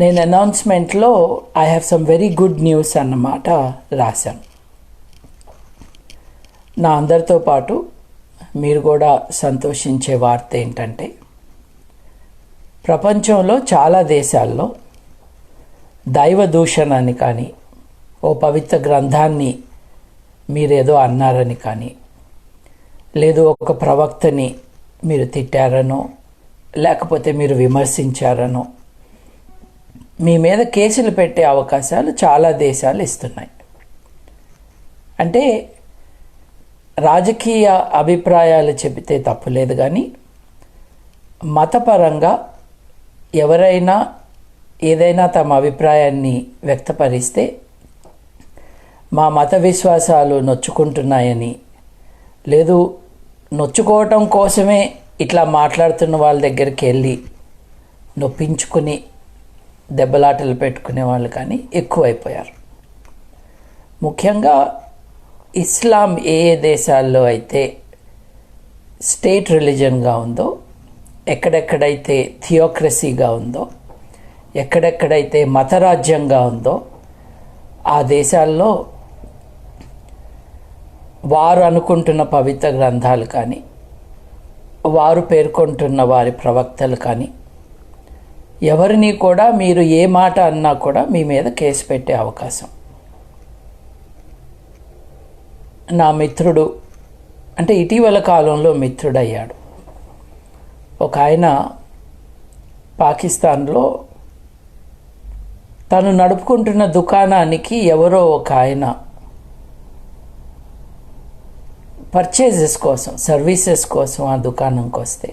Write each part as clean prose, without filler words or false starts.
నేను అనౌన్స్మెంట్లో I have some very good news అన్నమాట రాశాను. నా అందరితో పాటు మీరు కూడా సంతోషించే వార్త ఏంటంటే, ప్రపంచంలో చాలా దేశాల్లో దైవ దూషణని కానీ, ఓ పవిత్ర గ్రంథాన్ని మీరేదో అన్నారని కానీ, లేదు ఒక ప్రవక్తని మీరు తిట్టారనో, లేకపోతే మీరు విమర్శించారనో మీ మీద కేసులు పెట్టే అవకాశాలు చాలా దేశాలు ఇస్తున్నాయి. అంటే రాజకీయ అభిప్రాయాలు చెబితే తప్పులేదు, కానీ మతపరంగా ఎవరైనా ఏదైనా తమ అభిప్రాయాన్ని వ్యక్తపరిస్తే మా మత విశ్వాసాలు నొచ్చుకుంటున్నాయని, లేదు నొచ్చుకోవటం కోసమే ఇట్లా మాట్లాడుతున్న వాళ్ళ దగ్గరికి వెళ్ళి నొప్పించుకుని దెబ్బలాటలు పెట్టుకునే వాళ్ళు కానీ ఎక్కువైపోయారు. ముఖ్యంగా ఇస్లాం ఏ దేశాల్లో అయితే స్టేట్ రిలీజన్గా ఉందో, ఎక్కడెక్కడైతే థియోక్రసీగా ఉందో, ఎక్కడెక్కడైతే మతరాజ్యంగా ఉందో ఆ దేశాల్లో వారు అనుకుంటున్న పవిత్ర గ్రంథాలు కానీ, వారు పేర్కొంటున్న వారి ప్రవక్తలు కానీ ఎవరిని కూడా మీరు ఏ మాట అన్నా కూడా మీ మీద కేసు పెట్టే అవకాశం. నా మిత్రుడు, అంటే ఇటీవల కాలంలో మిత్రుడయ్యాడు, ఒక ఆయన పాకిస్తాన్లో తను నడుపుకుంటున్న దుకాణానికి ఎవరో ఒక ఆయన పర్చేజెస్ కోసం, సర్వీసెస్ కోసం ఆ దుకాణంకి వస్తే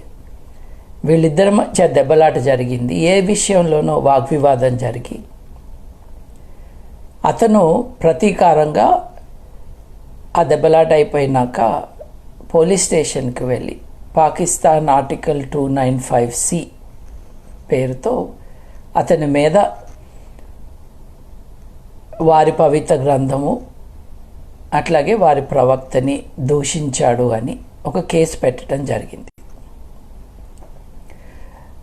వీళ్ళిద్దరి మధ్య దెబ్బలాట జరిగింది. ఏ విషయంలోనో వాగ్వివాదం జరిగి అతను ప్రతీకారంగా ఆ దెబ్బలాట అయిపోయినాక పోలీస్ స్టేషన్కి వెళ్ళి పాకిస్తాన్ ఆర్టికల్ 295C పేరుతో అతని మీద వారి పవిత్ర గ్రంథము అట్లాగే వారి ప్రవక్తని దూషించాడు అని ఒక కేసు పెట్టడం జరిగింది.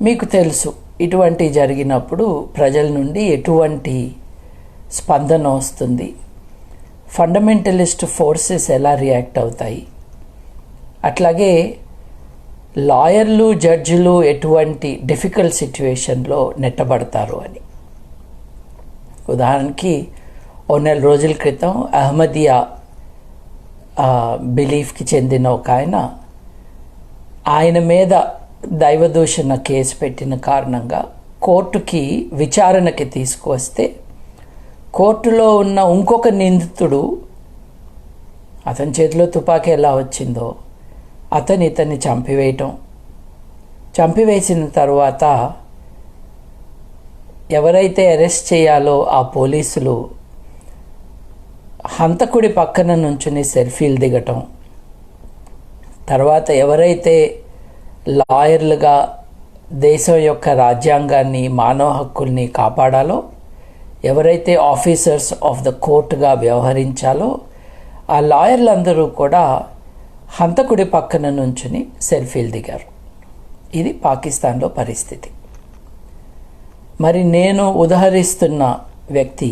మీకు తెలుసు, ఇటువంటి జరిగినప్పుడు ప్రజల నుండి ఎటువంటి స్పందన వస్తుంది, ఫండమెంటలిస్ట్ ఫోర్సెస్ ఎలా రియాక్ట్ అవుతాయి, అట్లాగే లాయర్లు, జడ్జిలు ఎటువంటి డిఫికల్ట్ సిచ్యువేషన్లో నెట్టబడతారు అని. ఉదాహరణకి ఓ నెల రోజుల క్రితం అహ్మదియా బిలీఫ్కి చెందిన ఒక ఆయన మీద దైవదూషణ కేసు పెట్టిన కారణంగా కోర్టుకి విచారణకి తీసుకువస్తే కోర్టులో ఉన్న ఇంకొక నిందితుడు, అతని చేతిలో తుపాకీ ఎలా వచ్చిందో ఇతన్ని చంపివేసిన తర్వాత ఎవరైతే అరెస్ట్ చేయాలో ఆ పోలీసులు హంతకుడి పక్కన నుంచుని సెల్ఫీలు దిగటం, తర్వాత ఎవరైతే లాయర్లుగా దేశం యొక్క రాజ్యాంగాన్ని, మానవ హక్కుల్ని కాపాడాలో, ఎవరైతే ఆఫీసర్స్ ఆఫ్ ద కోర్టుగా వ్యవహరించాలో ఆ లాయర్లందరూ కూడా హంతకుడి పక్కన నుంచుని సెల్ఫీలు దిగారు. ఇది పాకిస్తాన్లో పరిస్థితి. మరి నేను ఉదహరిస్తున్న వ్యక్తి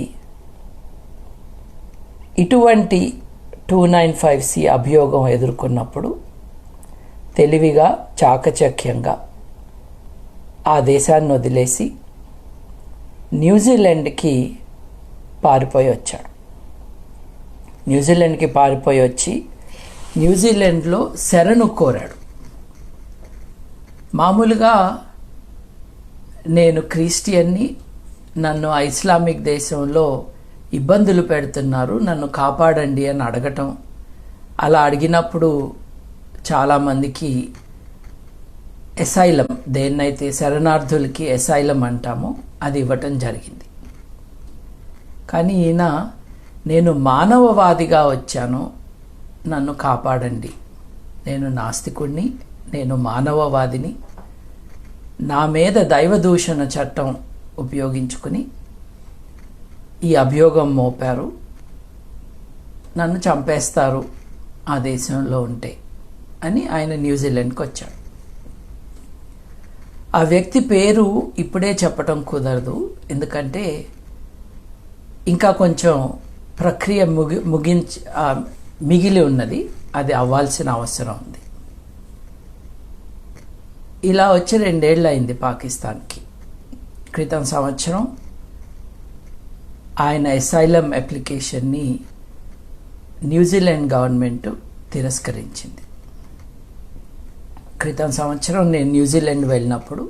ఇటువంటి 295C అభియోగం ఎదుర్కొన్నప్పుడు తెలివిగా, చాకచక్యంగా ఆ దేశాన్ని వదిలేసి న్యూజిలాండ్కి పారిపోయి వచ్చాడు. న్యూజిలాండ్కి పారిపోయి వచ్చి న్యూజిలాండ్లో శరణు కోరాడు. మామూలుగా నేను క్రిస్టియన్ని, నన్ను ఇస్లామిక్ దేశంలో ఇబ్బందులు పెడుతున్నారు, నన్ను కాపాడండి అని అడగటం, అలా అడిగినప్పుడు చాలామందికి ఎసైలం, దేన్నైతే శరణార్థులకి ఎసైలం అంటామో అది ఇవ్వటం జరిగింది. కానీ ఈయన, నేను మానవవాదిగా వచ్చాను, నన్ను కాపాడండి, నేను నాస్తికుడిని, నేను మానవవాదిని, నా మీద దైవదూషణ చట్టం ఉపయోగించుకుని ఈ అభియోగం మోపారు, నన్ను చంపేస్తారు ఆ దేశంలో ఉంటే అని ఆయన న్యూజిలాండ్కి వచ్చాడు. ఆ వ్యక్తి పేరు ఇప్పుడే చెప్పటం కుదరదు, ఎందుకంటే ఇంకా కొంచెం ప్రక్రియ మిగిలి ఉన్నది, అది అవ్వాల్సిన అవసరం ఉంది. ఇలా వచ్చి 2 ఏళ్ళు అయింది పాకిస్తాన్కి. క్రితం సంవత్సరం ఆయన అసైలం అప్లికేషన్ని న్యూజిలాండ్ గవర్నమెంట్ తిరస్కరించింది. క్రితం సంవత్సరం నేను న్యూజిలాండ్ వెళ్ళినప్పుడు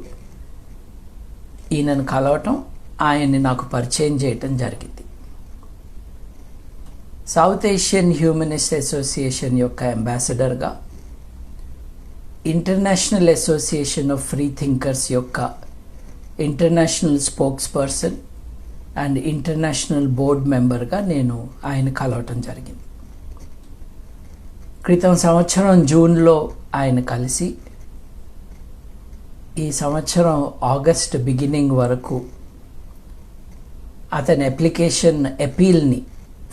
ఈయనను కలవటం, ఆయన్ని నాకు పరిచయం చేయటం జరిగింది. సౌత్ ఏషియన్ హ్యూమనిస్ట్ అసోసియేషన్ యొక్క అంబాసిడర్గా, international association of free thinkers యొక్క international spokesperson and international board మెంబర్గా నేను ఆయన కలవటం జరిగింది. క్రితం సంవత్సరం జూన్లో ఆయన కలిసి ఈ సంవత్సరం ఆగస్ట్ బిగినింగ్ వరకు అతని అపీల్ని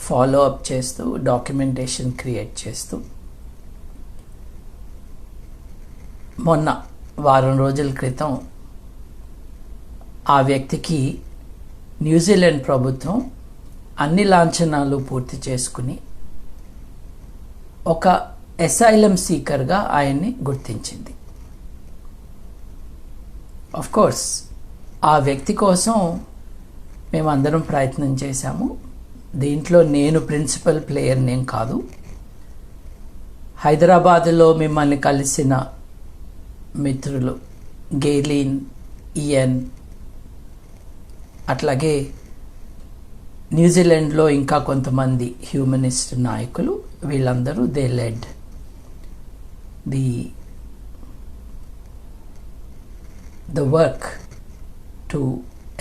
ఫాలో అప్ చేస్తూ డాక్యుమెంటేషన్ క్రియేట్ చేస్తూ మొన్న వారం రోజుల క్రితం ఆ వ్యక్తికి న్యూజిలాండ్ ప్రభుత్వం అన్ని లాంఛనాలు పూర్తి చేసుకుని ఒక అసైలం సీకర్గా ఆయన్ని గుర్తించింది. ఆఫ్ కోర్స్ ఆ వ్యక్తి కోసం మేమందరం ప్రయత్నం చేశాము. దీంట్లో నేను ప్రిన్సిపల్ ప్లేయర్ నేను కాదు. హైదరాబాదులో మిమ్మల్ని కలిసిన మిత్రులు గేలిన్, ఇయన్, అట్లాగే న్యూజిలాండ్లో ఇంకా కొంతమంది హ్యూమనిస్ట్ నాయకులు, వీళ్ళందరూ they led the work to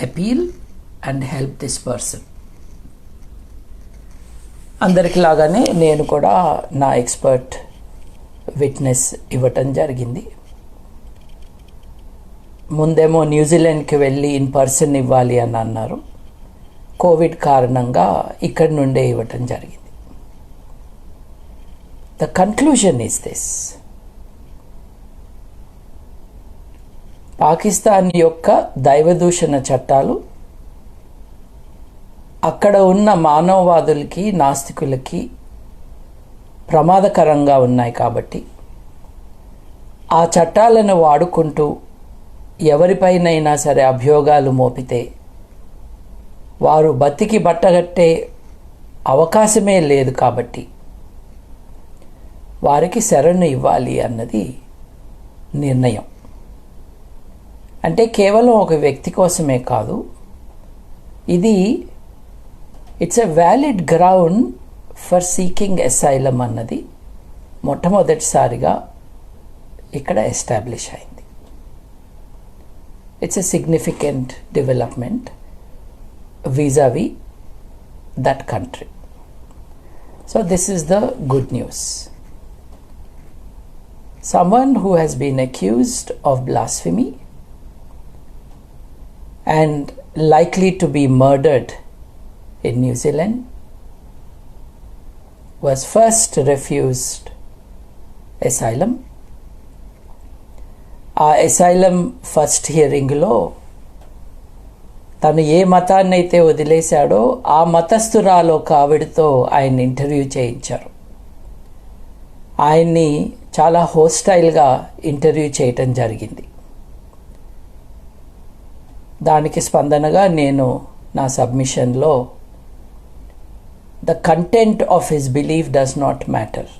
appeal and help this person. అందరికి లాగానే నేను కూడా నా ఎక్స్పర్ట్ విట్నెస్ ఇవ్వటం జరిగింది. ముందేమో న్యూజిలాండ్కి వెళ్ళి ఇన్ పర్సన్ ఇవ్వాలి అని అన్నారు. కోవిడ్ కారణంగా ఇక్కడి నుండే ఇవ్వటం జరిగింది. The conclusion is this: Pakistan యొక్క దైవదూషణ చట్టాలు అక్కడ ఉన్న మానవవాదులకి, నాస్తికులకి ప్రమాదకరంగా ఉన్నాయి. కాబట్టి ఆ చట్టాలను వాడుకుంటూ ఎవరిపైనైనా సరే అభియోగాలు మోపితే వారు బతికి బట్టగట్టే అవకాశమే లేదు. కాబట్టి వారికి శరణు ఇవ్వాలి అన్నది నిర్ణయం. అంటే కేవలం ఒక వ్యక్తి కోసమే కాదు, ఇది it's a valid ground for seeking asylum అన్నది మొట్టమొదటిసారిగా ఇక్కడ ఎస్టాబ్లిష్ అయింది. It's a significant development vis-a-vis that country. So this is the good news. Someone who has been accused of blasphemy and likely to be murdered in New Zealand was first refused asylum. ఆ asylum first hearing లో తను ఏ మతాన్నైతే వదిలేశాడో ఆ మతస్థురాలు ఒక ఆవిడతో ఆయన interview చేయించారు. ఆయన్ని చాలా హోస్టైల్గా ఇంటర్వ్యూ చేయటం జరిగింది. దానికి స్పందనగా నేను నా సబ్మిషన్లో the content of his belief does not matter,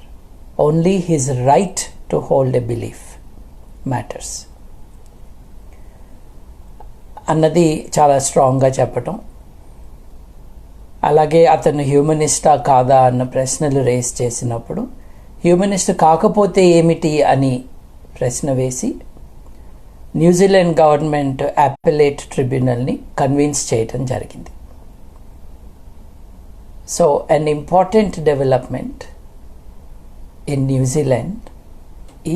only his right to hold a belief matters అన్నది చాలా స్ట్రాంగ్గా చెప్పటం. అలాగే అతను హ్యూమనిస్టా కాదా అన్న ప్రశ్నలు రేస్ చేసినప్పుడు హ్యూమనిస్ట్ కాకపోతే ఏమిటి అని ప్రశ్న వేసి న్యూజిలాండ్ గవర్నమెంట్ అపెలేట్ ట్రిబ్యునల్ని కన్విన్స్ చేయటం జరిగింది. So an important development in New Zealand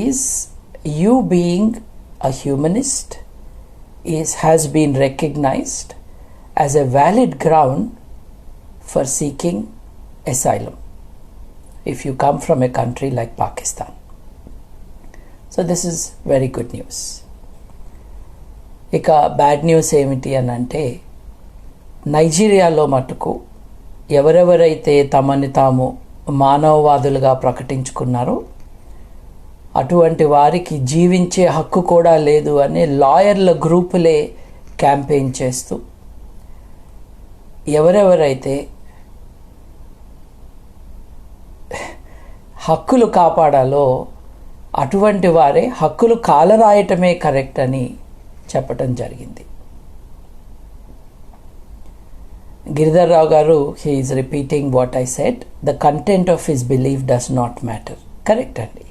is you being a humanist has been recognized as a valid ground for seeking asylum if you come from a country like Pakistan. So this is very good news. ఇక bad news ఏమిటి అని అంటే, నైజీరియాలో మటుకు ఎవరెవరైతే తమని తాము మానవవాదులుగా ప్రకటించుకున్నారో అటువంటి వారికి జీవించే హక్కు కూడా లేదు అని లాయర్ల గ్రూపులే క్యాంపెయిన్ చేస్తూ ఎవరెవరైతే హక్కులు కాపాడాలో అటువంటి వారే హక్కులు కాలరాయటమే కరెక్ట్ అని చెప్పటం జరిగింది. గిరిధర్ రావు గారు he is repeating what I said, the content of his belief does not matter. Correct అండి.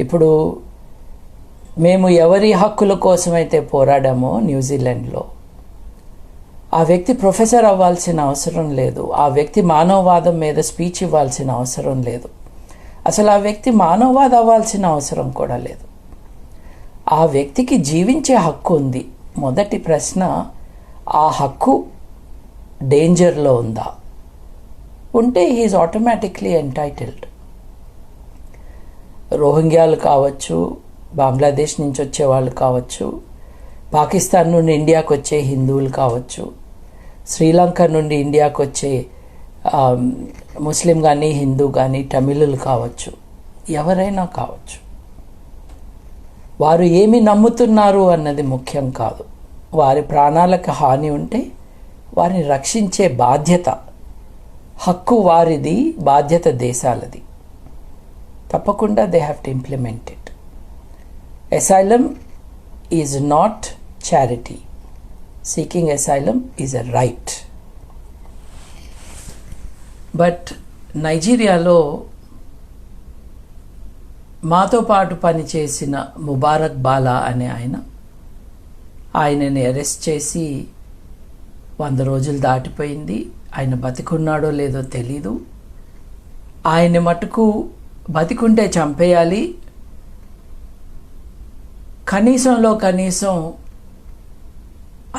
ఇప్పుడు మేము ఎవరి హక్కుల కోసమైతే పోరాడామో న్యూజిలాండ్లో, ఆ వ్యక్తి ప్రొఫెసర్ అవ్వాల్సిన అవసరం లేదు, ఆ వ్యక్తి మానవవాదం మీద స్పీచ్ ఇవ్వాల్సిన అవసరం లేదు, అసలు ఆ వ్యక్తి మానవవాద అవ్వాల్సిన అవసరం కూడా లేదు. ఆ వ్యక్తికి జీవించే హక్కు ఉంది. మొదటి ప్రశ్న, ఆ హక్కు డేంజర్లో ఉందా? ఉంటే హీఈస్ ఆటోమేటిక్లీ ఎంటైటిల్డ్. రోహింగ్యాలు కావచ్చు, బంగ్లాదేశ్ నుంచి వచ్చే వాళ్ళు కావచ్చు, పాకిస్తాన్ నుండి ఇండియాకు వచ్చే హిందువులు కావచ్చు, శ్రీలంక నుండి ఇండియాకు వచ్చే ముస్లిం కానీ హిందూ కానీ తమిళులు కావచ్చు, ఎవరైనా కావచ్చు. వారు ఏమి నమ్ముతున్నారు అన్నది ముఖ్యం కాదు. వారి ప్రాణాలకు హాని ఉంటే వారిని రక్షించే బాధ్యత, హక్కు వారిది, బాధ్యత దేశాలది. తప్పకుండా they have to implement it. Asylum is not charity. Seeking asylum is a right. But నైజీరియాలో మాతో పాటు పనిచేసిన ముబారక్ బాలా అనే ఆయనని అరెస్ట్ చేసి 100 రోజులు దాటిపోయింది. ఆయన బతికున్నాడో లేదో తెలీదు. ఆయన మటుకు బతికుంటే చంపేయాలి, కనీసంలో కనీసం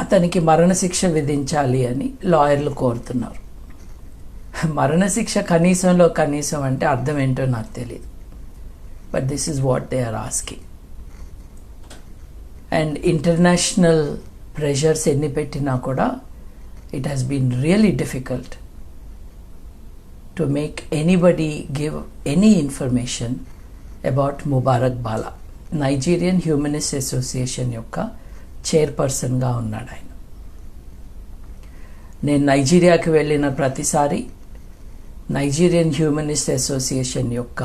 అతనికి మరణశిక్ష విధించాలి అని లాయర్లు కోరుతున్నారు. మరణశిక్ష కనీసంలో కనీసం అంటే అర్థం ఏంటో నాకు తెలియదు. But this is what they are asking. And international pressures ఎన్ని పెట్టినా కూడా it has been really difficult to make anybody give any information about Mubarak Bala. Nigerian Humanist Association యొక్క చైర్పర్సన్గా ఉన్నాడు ఆయన. నేను నైజీరియాకి వెళ్ళిన ప్రతిసారి నైజీరియన్ హ్యూమనిస్ట్ అసోసియేషన్ యొక్క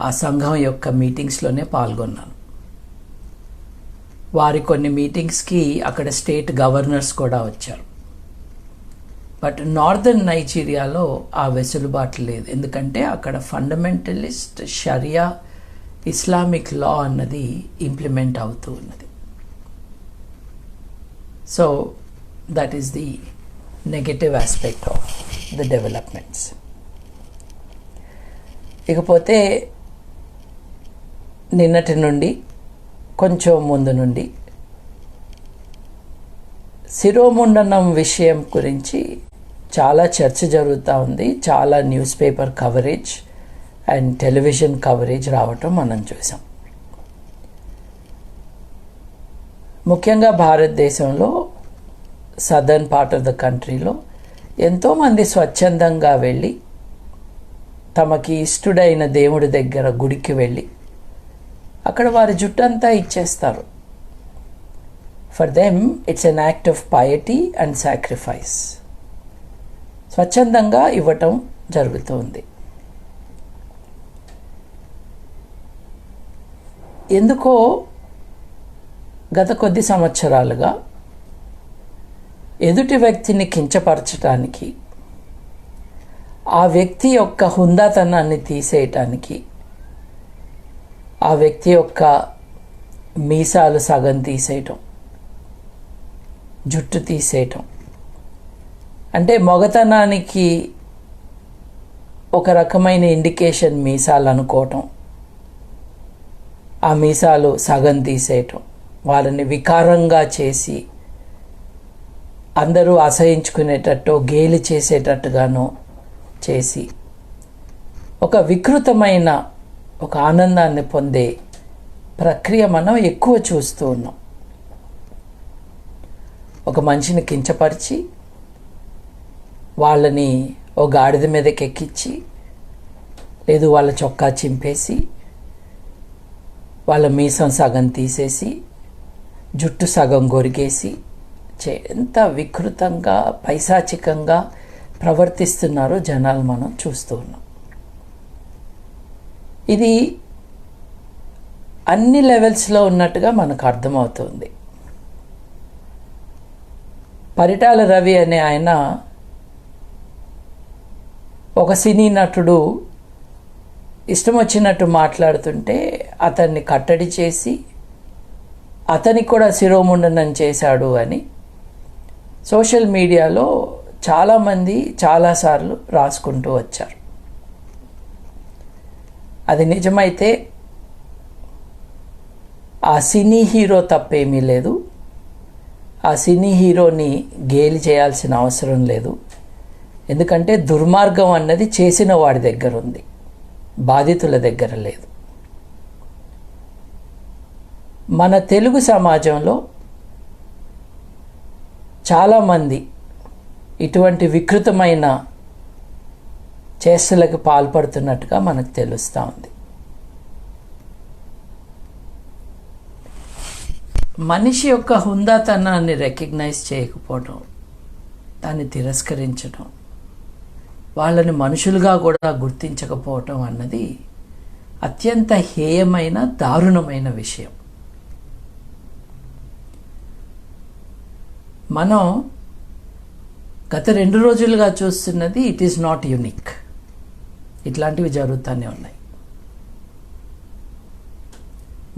ఆ సంఘం యొక్క మీటింగ్స్లోనే పాల్గొన్నాను. వారి కొన్ని మీటింగ్స్కి అక్కడ స్టేట్ గవర్నర్స్ కూడా వచ్చారు. బట్ నార్దర్న్ నైజీరియాలో ఆ వెసులుబాటు లేదు. ఎందుకంటే అక్కడ ఫండమెంటలిస్ట్ షరియా ఇస్లామిక్ లా అన్నది ఇంప్లిమెంట్ అవుతూ ఉన్నది. So that is the negative aspect of the developments. ఇకపోతే నిన్నటి నుండి కొంచెం ముందు నుండి శిరోముండనం విషయం గురించి చాలా చర్చ జరుగుతూ ఉంది. చాలా news paper coverage and television coverage రావటం మనం చూసాం. ముఖ్యంగా భారతదేశంలో సదర్న్ పార్ట్ ఆఫ్ ద కంట్రీలో ఎంతోమంది స్వచ్ఛందంగా వెళ్ళి తమకి ఇష్టడైన దేవుడి దగ్గర గుడికి వెళ్ళి అక్కడ వారి జుట్టంతా ఇచ్చేస్తారు. For them it's an act of piety and sacrifice. స్వచ్ఛందంగా ఇవ్వటం జరుగుతుంది. ఎందుకో గత కొద్ది సంవత్సరాలుగా ఎదుటి వ్యక్తిని కించపరచటానికి, ఆ వ్యక్తి యొక్క హుందాతనాన్ని తీసేయటానికి, ఆ వ్యక్తి యొక్క మీసాలు సగం తీసేయటం, జుట్టు తీసేయటం, అంటే మగతనానికి ఒక రకమైన ఇండికేషన్ మీసాలు అనుకోవటం, ఆ మీసాలు సగం తీసేయటం, వాళ్ళని వికారంగా చేసి అందరూ అసహించుకునేటట్టు గేలి చేసేటట్టుగానో చేసి ఒక వికృతమైన ఒక ఆనందాన్ని పొందే ప్రక్రియ మనం ఎక్కువ చూస్తూ ఉన్నాం. ఒక మనిషిని కించపరిచి వాళ్ళని ఓ గాడిద మీదకి ఎక్కించి, లేదు వాళ్ళ చొక్కా చింపేసి, వాళ్ళ మీసం సగం తీసేసి, జుట్టు సగం గొరిగేసి ఎంత వికృతంగా పైశాచికంగా ప్రవర్తిస్తున్నారో జనాలు మనం చూస్తూ ఉన్నాం. ఇది అన్ని లెవెల్స్లో ఉన్నట్టుగా మనకు అర్థమవుతుంది. పరిటాల రవి అనే ఆయన ఒక సినీ నటుడు ఇష్టం వచ్చినట్టు మాట్లాడుతుంటే అతన్ని కట్టడి చేసి అతనికి కూడా శిరోముండనం చేశాడు అని సోషల్ మీడియాలో చాలామంది చాలాసార్లు రాసుకుంటూ వచ్చారు. అది నిజమైతే ఆ సినీ హీరో తప్పేమీ లేదు. ఆ సినీ హీరోని గేలి చేయాల్సిన అవసరం లేదు. ఎందుకంటే దుర్మార్గం అన్నది చేసిన వాడి దగ్గర ఉంది, బాధితుల దగ్గర లేదు. మన తెలుగు సమాజంలో చాలామంది ఇటువంటి వికృతమైన చేష్టలకు పాల్పడుతున్నట్టుగా మనకు తెలుస్తూ ఉంది. మనిషి యొక్క హుందాతనాన్ని రికగ్నైజ్ చేయకపోవడం, దాన్ని తిరస్కరించడం, వాళ్ళని మనుషులుగా కూడా గుర్తించకపోవటం అన్నది అత్యంత హేయమైన దారుణమైన విషయం. మనం గత 2 రోజులుగా చూస్తున్నది ఇట్ ఈస్ నాట్ యూనిక్. ఇట్లాంటివి జరుగుతూనే ఉన్నాయి.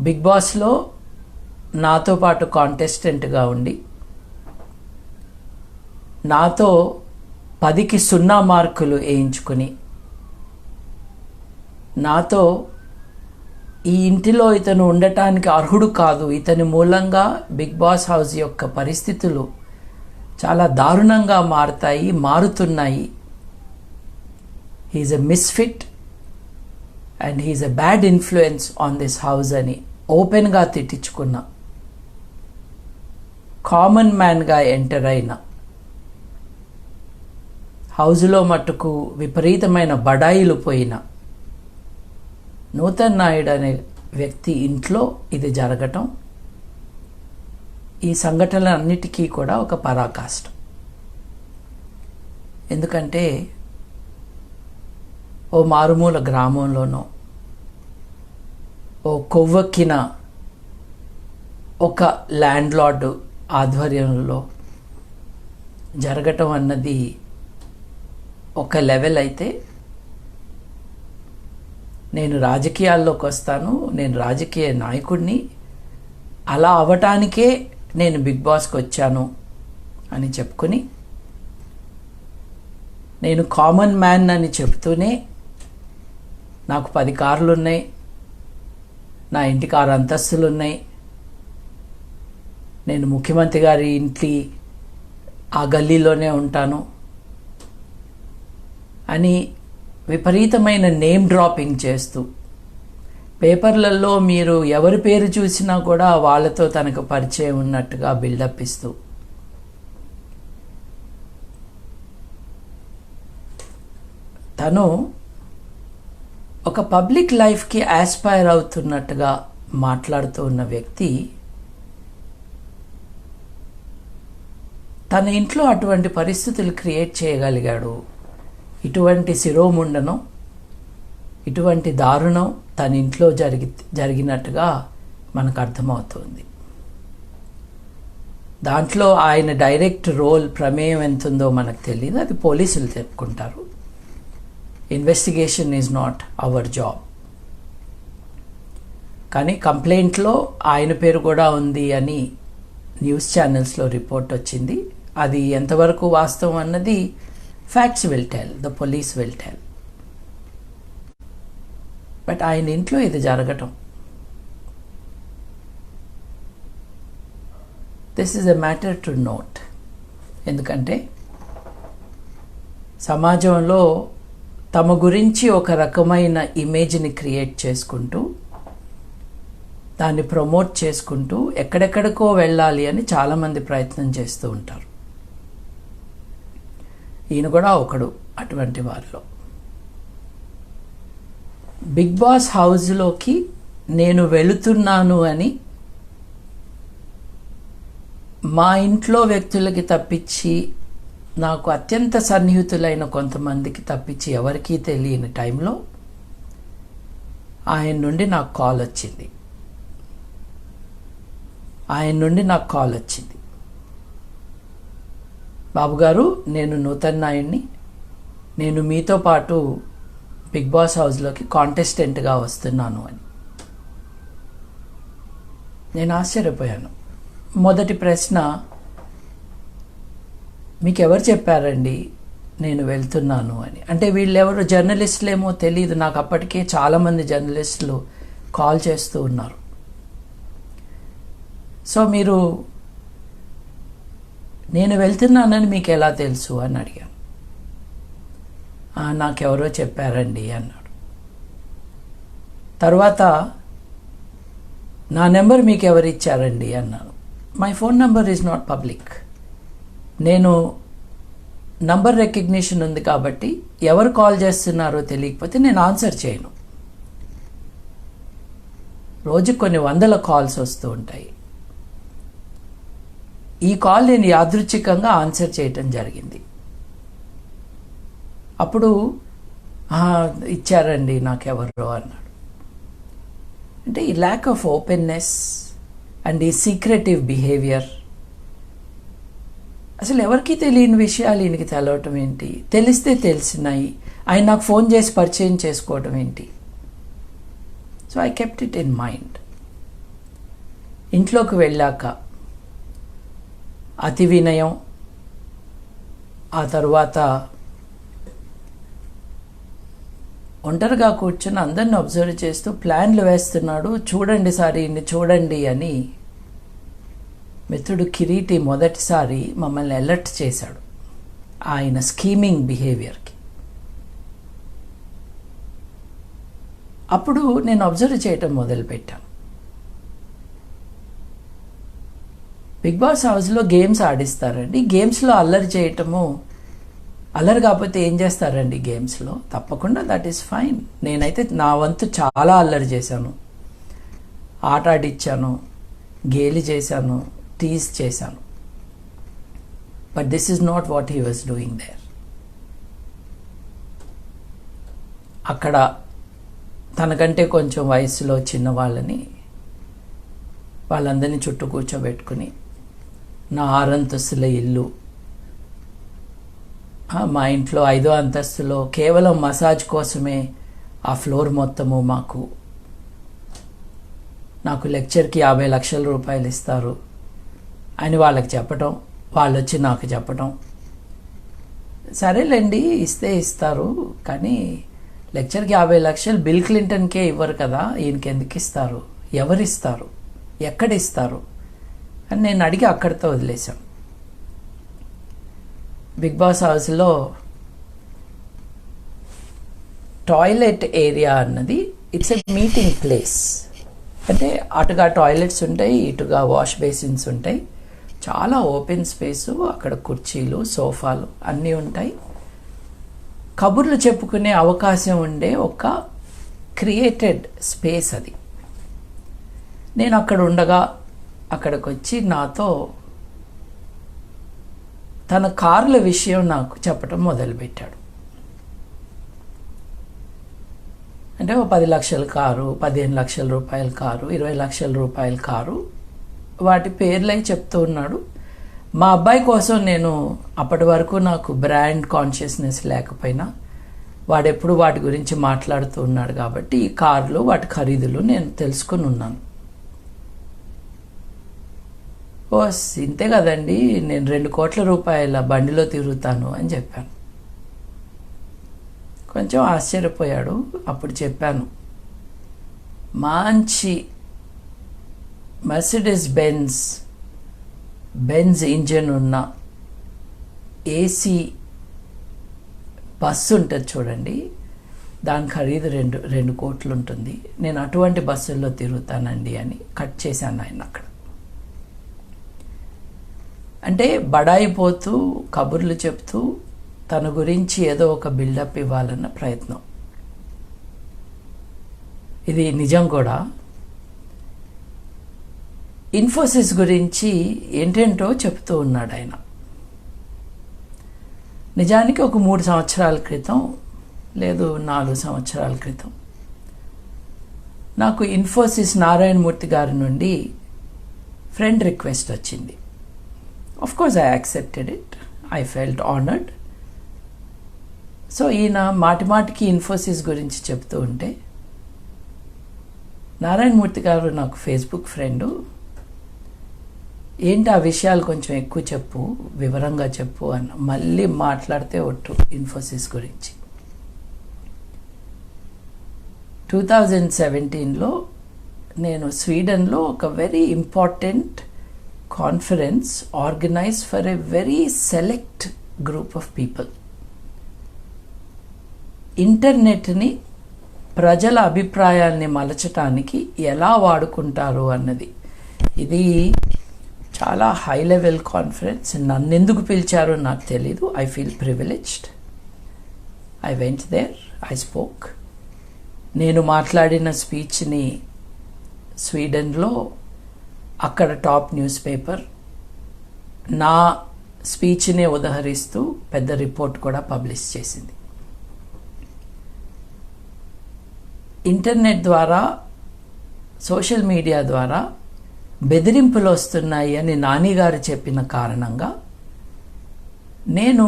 బిగ్ బాస్లో నాతో పాటు కాంటెస్టెంట్గా ఉండి నాతో 10కి 0 మార్కులు వేయించుకుని నాతో ఈ ఇంటిలో ఇతను ఉండటానికి అర్హుడు కాదు, ఇతని మూలంగా బిగ్ బాస్ హౌస్ యొక్క పరిస్థితులు చాలా దారుణంగా మారుతున్నాయి, he's a misfit and he's a bad influence on this house అని ఓపెన్గా తిట్టించుకున్న, కామన్ మ్యాన్గా ఎంటర్ అయిన, హౌజ్లో మట్టుకు విపరీతమైన బడాయిలు పోయిన నూతన్ నాయుడు అనే వ్యక్తి ఇంట్లో ఇది జరగటం ఈ సంఘటనలన్నిటికీ కూడా ఒక పరాకాష్ట. ఎందుకంటే ఓ మారుమూల గ్రామంలోనో ఓ కొవ్వెక్కిన ఒక ల్యాండ్ లార్డ్ ఆధ్వర్యంలో జరగటం అన్నది ఒక లెవెల్ అయితే, నేను రాజకీయాల్లోకి వస్తాను, నేను రాజకీయ నాయకుడిని, అలా అవటానికే నేను బిగ్ బాస్కి వచ్చాను అని చెప్పుకొని, నేను కామన్ మ్యాన్ అని చెప్తూనే నాకు 10 కార్లు ఉన్నాయి, నా ఇంటికి 6 అంతస్తులు ఉన్నాయి, నేను ముఖ్యమంత్రి గారి ఇంటి ఆ గల్లీలోనే ఉంటాను అని విపరీతమైన నేమ్ డ్రాపింగ్ చేస్తూ, పేపర్లలో మీరు ఎవరి పేరు చూసినా కూడా వాళ్ళతో తనకు పరిచయం ఉన్నట్టుగా బిల్డప్ ఇస్తూ, తను ఒక పబ్లిక్ లైఫ్కి ఆస్పైర్ అవుతున్నట్టుగా మాట్లాడుతూ ఉన్న వ్యక్తి తన ఇంట్లో అటువంటి పరిస్థితులు క్రియేట్ చేయగలిగాడు. ఇటువంటి శిరోముండనం, ఇటువంటి దారుణం తన ఇంట్లో జరిగినట్టుగా మనకు అర్థమవుతుంది. దాంట్లో ఆయన డైరెక్ట్ రోల్, ప్రమేయం ఎంతుందో మనకు తెలియదు, అది పోలీసులు చెప్పుకుంటారు. Investigation is not our job. కానీ కంప్లైంట్లో ఆయన పేరు కూడా ఉంది అని న్యూస్ ఛానల్స్లో రిపోర్ట్ వచ్చింది. అది ఎంతవరకు వాస్తవం అన్నది facts will tell, the police will tell. But ఆయన ఇంట్లో ఇది జరగటం, this is a matter to note. ఎందుకంటే సమాజంలో తమ గురించి ఒక రకమైన ఇమేజ్ని క్రియేట్ చేసుకుంటూ దాన్ని ప్రమోట్ చేసుకుంటూ ఎక్కడెక్కడికో వెళ్ళాలి అని చాలామంది ప్రయత్నం చేస్తూ ఉంటారు. ఈయన కూడా ఒకడు అటువంటి వారిలో. బిగ్ బాస్ హౌస్లోకి నేను వెళుతున్నాను అని మా ఇంట్లో వ్యక్తులకి తప్పించి, నాకు అత్యంత సన్నిహితులైన కొంతమందికి తప్పించి ఎవరికీ తెలియని టైంలో ఆయన నుండి నాకు కాల్ వచ్చింది. బాబు గారు, నేను నూతన్ నాయుడిని, నేను మీతో పాటు బిగ్ బాస్ హౌస్లోకి కాంటెస్టెంట్గా వస్తున్నాను అని. నేను ఆశ్చర్యపోయాను. మొదటి ప్రశ్న, మీకు ఎవరు చెప్పారండి నేను వెళ్తున్నాను అని? అంటే వీళ్ళెవరు జర్నలిస్టులేమో తెలియదు నాకు. అప్పటికే చాలామంది జర్నలిస్టులు కాల్ చేస్తూ ఉన్నారు. సో మీరు నేను వెళ్తున్నానని మీకు ఎలా తెలుసు అని అడిగాను. నాకెవరో చెప్పారండి అన్నాడు. తర్వాత నా నెంబర్ మీకు ఎవరు ఇచ్చారండి అన్నాను. My phone number is not public. నేను నంబర్ రికగ్నిషన్ ఉంది కాబట్టి ఎవరు కాల్ చేస్తున్నారో తెలియకపోతే నేను ఆన్సర్ చేయను. రోజు కొన్ని వందల కాల్స్ వస్తూ ఉంటాయి. ఈ కాల్ నేను యాదృచ్ఛికంగా ఆన్సర్ చేయటం జరిగింది. అప్పుడు ఇచ్చారండి నాకెవరో అన్నాడు. అంటే ఈ ల్యాక్ ఆఫ్ ఓపెన్నెస్ అండ్ ఈ సీక్రెటివ్ బిహేవియర్, అసలు ఎవరికి తెలియని విషయాలు ఈయనకి తెలవటం ఏంటి? తెలిస్తే తెలిసినాయి, ఆయన నాకు ఫోన్ చేసి పరిచయం చేసుకోవటం ఏంటి? So I kept it in mind. ఇంట్లోకి వెళ్ళాక అతి వినయం, ఆ తర్వాత ఒంటరిగా కూర్చొని అందరిని అబ్జర్వ్ చేస్తూ ప్లాన్లు వేస్తున్నాడు. చూడండి సార్ ఈయన్ని చూడండి అని మిత్రుడు కిరీటి మొదటిసారి మమ్మల్ని అలర్ట్ చేశాడు ఆయన స్కీమింగ్ బిహేవియర్కి. అప్పుడు నేను అబ్జర్వ్ చేయటం మొదలుపెట్టాను. బిగ్ బాస్ హౌస్లో గేమ్స్ ఆడిస్తారండి. గేమ్స్లో అల్లరి చేయటము, అల్లరి కాకపోతే ఏం చేస్తారండి గేమ్స్లో? తప్పకుండా దట్ ఈస్ ఫైన్. నేనైతే నా వంతు చాలా అల్లరి చేశాను, ఆట ఆడిచ్చాను, గేలి చేశాను, టీజ్ చేశాను. But this is not what he was doing there. అక్కడ తనకంటే కొంచెం వయసులో చిన్న వాళ్ళందరినీ చుట్టూ కూర్చోబెట్టుకుని, నా 6 అంతస్తుల ఇల్లు, మా ఇంట్లో 5వ అంతస్తులో కేవలం మసాజ్ కోసమే ఆ ఫ్లోర్ మొత్తము నాకు లెక్చర్కి 50 లక్షల రూపాయలు ఇస్తారు అని వాళ్ళకి చెప్పటం, వాళ్ళు వచ్చి నాకు చెప్పటం. సరేలేండి ఇస్తే ఇస్తారు, కానీ లెక్చర్కి 50 లక్షలు బిల్ క్లింటన్కే ఇవ్వరు కదా, ఈయనకి ఎందుకు ఇస్తారు? ఎవరిస్తారు? ఎక్కడిస్తారు అని నేను అడిగి అక్కడితో వదిలేశాం. బిగ్ బాస్ హౌస్లో టాయిలెట్ ఏరియా అన్నది ఇట్స్ ఎ మీటింగ్ ప్లేస్. అంటే అటుగా టాయిలెట్స్ ఉంటాయి, ఇటుగా వాష్ బేసిన్స్ ఉంటాయి, చాలా ఓపెన్ స్పేసు, అక్కడ కుర్చీలు, సోఫాలు అన్నీ ఉంటాయి. కబుర్లు చెప్పుకునే అవకాశం ఉండే ఒక క్రియేటెడ్ స్పేస్ అది. నేను అక్కడ ఉండగా అక్కడికి వచ్చి నాతో తన కార్ల విషయం నాకు చెప్పటం మొదలుపెట్టాడు. అంటే ఓ 10 లక్షల కారు, 15 లక్షల రూపాయల కారు, 20 లక్షల రూపాయల కారు, వాటి పేర్లై చెప్తూ ఉన్నాడు. మా అబ్బాయి కోసం నేను అప్పటి వరకు నాకు బ్రాండ్ కాన్షియస్నెస్ లేకపోయినా వాడెప్పుడు వాటి గురించి మాట్లాడుతూ ఉన్నాడు కాబట్టి ఈ కార్లు, వాటి ఖరీదులు నేను తెలుసుకుని ఉన్నాను. ఓ ఇంతే కదండి, నేను 2 కోట్ల రూపాయల బండిలో తిరుగుతాను అని చెప్పాను. కొంచెం ఆశ్చర్యపోయాడు. అప్పుడు చెప్పాను, మంచి మెర్సిడెస్ బెంజ్ ఇంజన్ ఉన్న ఏసీ బస్సు ఉంటుంది చూడండి, దాని ఖరీదు 2 కోట్లు ఉంటుంది, నేను అటువంటి బస్సుల్లో తిరుగుతానండి అని కట్ చేశాను ఆయన అక్కడ. అంటే బడాయిపోతూ కబుర్లు చెప్తూ తన గురించి ఏదో ఒక బిల్డప్ ఇవ్వాలన్న ప్రయత్నం. ఇది నిజం కూడా. ఇన్ఫోసిస్ గురించి ఏంటేంటో చెప్తూ ఉన్నాడు ఆయన. నిజానికి ఒక 3 సంవత్సరాల క్రితం, లేదు 4 సంవత్సరాల క్రితం నాకు ఇన్ఫోసిస్ నారాయణమూర్తి గారి నుండి ఫ్రెండ్ రిక్వెస్ట్ వచ్చింది. Of course I accepted it, I felt honoured. So ఈయన మాటిమాటికి ఇన్ఫోసిస్ గురించి చెప్తూ ఉంటే, నారాయణమూర్తి గారు నాకు ఫేస్బుక్ ఫ్రెండు, ఏంటి ఆ విషయాలు కొంచెం ఎక్కువ చెప్పు, వివరంగా చెప్పు అన్న. మళ్ళీ మాట్లాడితే ఒట్టు ఇన్ఫోసిస్ గురించి. 2017లో నేను స్వీడన్లో ఒక very important conference organise for a very select group of people. ఇంటర్నెట్ని ప్రజల అభిప్రాయాల్ని మలచటానికి ఎలా వాడుకుంటారు అన్నది. ఇది చాలా హై లెవెల్ కాన్ఫరెన్స్. నన్ను ఎందుకు పిలిచారో నాకు తెలీదు. I feel privileged. I went there, I spoke. నేను మాట్లాడిన స్పీచ్ని స్వీడన్లో అక్కడ టాప్ న్యూస్ పేపర్ నా స్పీచ్ని ఉదహరిస్తూ పెద్ద రిపోర్ట్ కూడా పబ్లిష్ చేసింది. ఇంటర్నెట్ ద్వారా, సోషల్ మీడియా ద్వారా బెదిరింపులు వస్తున్నాయి అని నానిగారు చెప్పిన కారణంగా నేను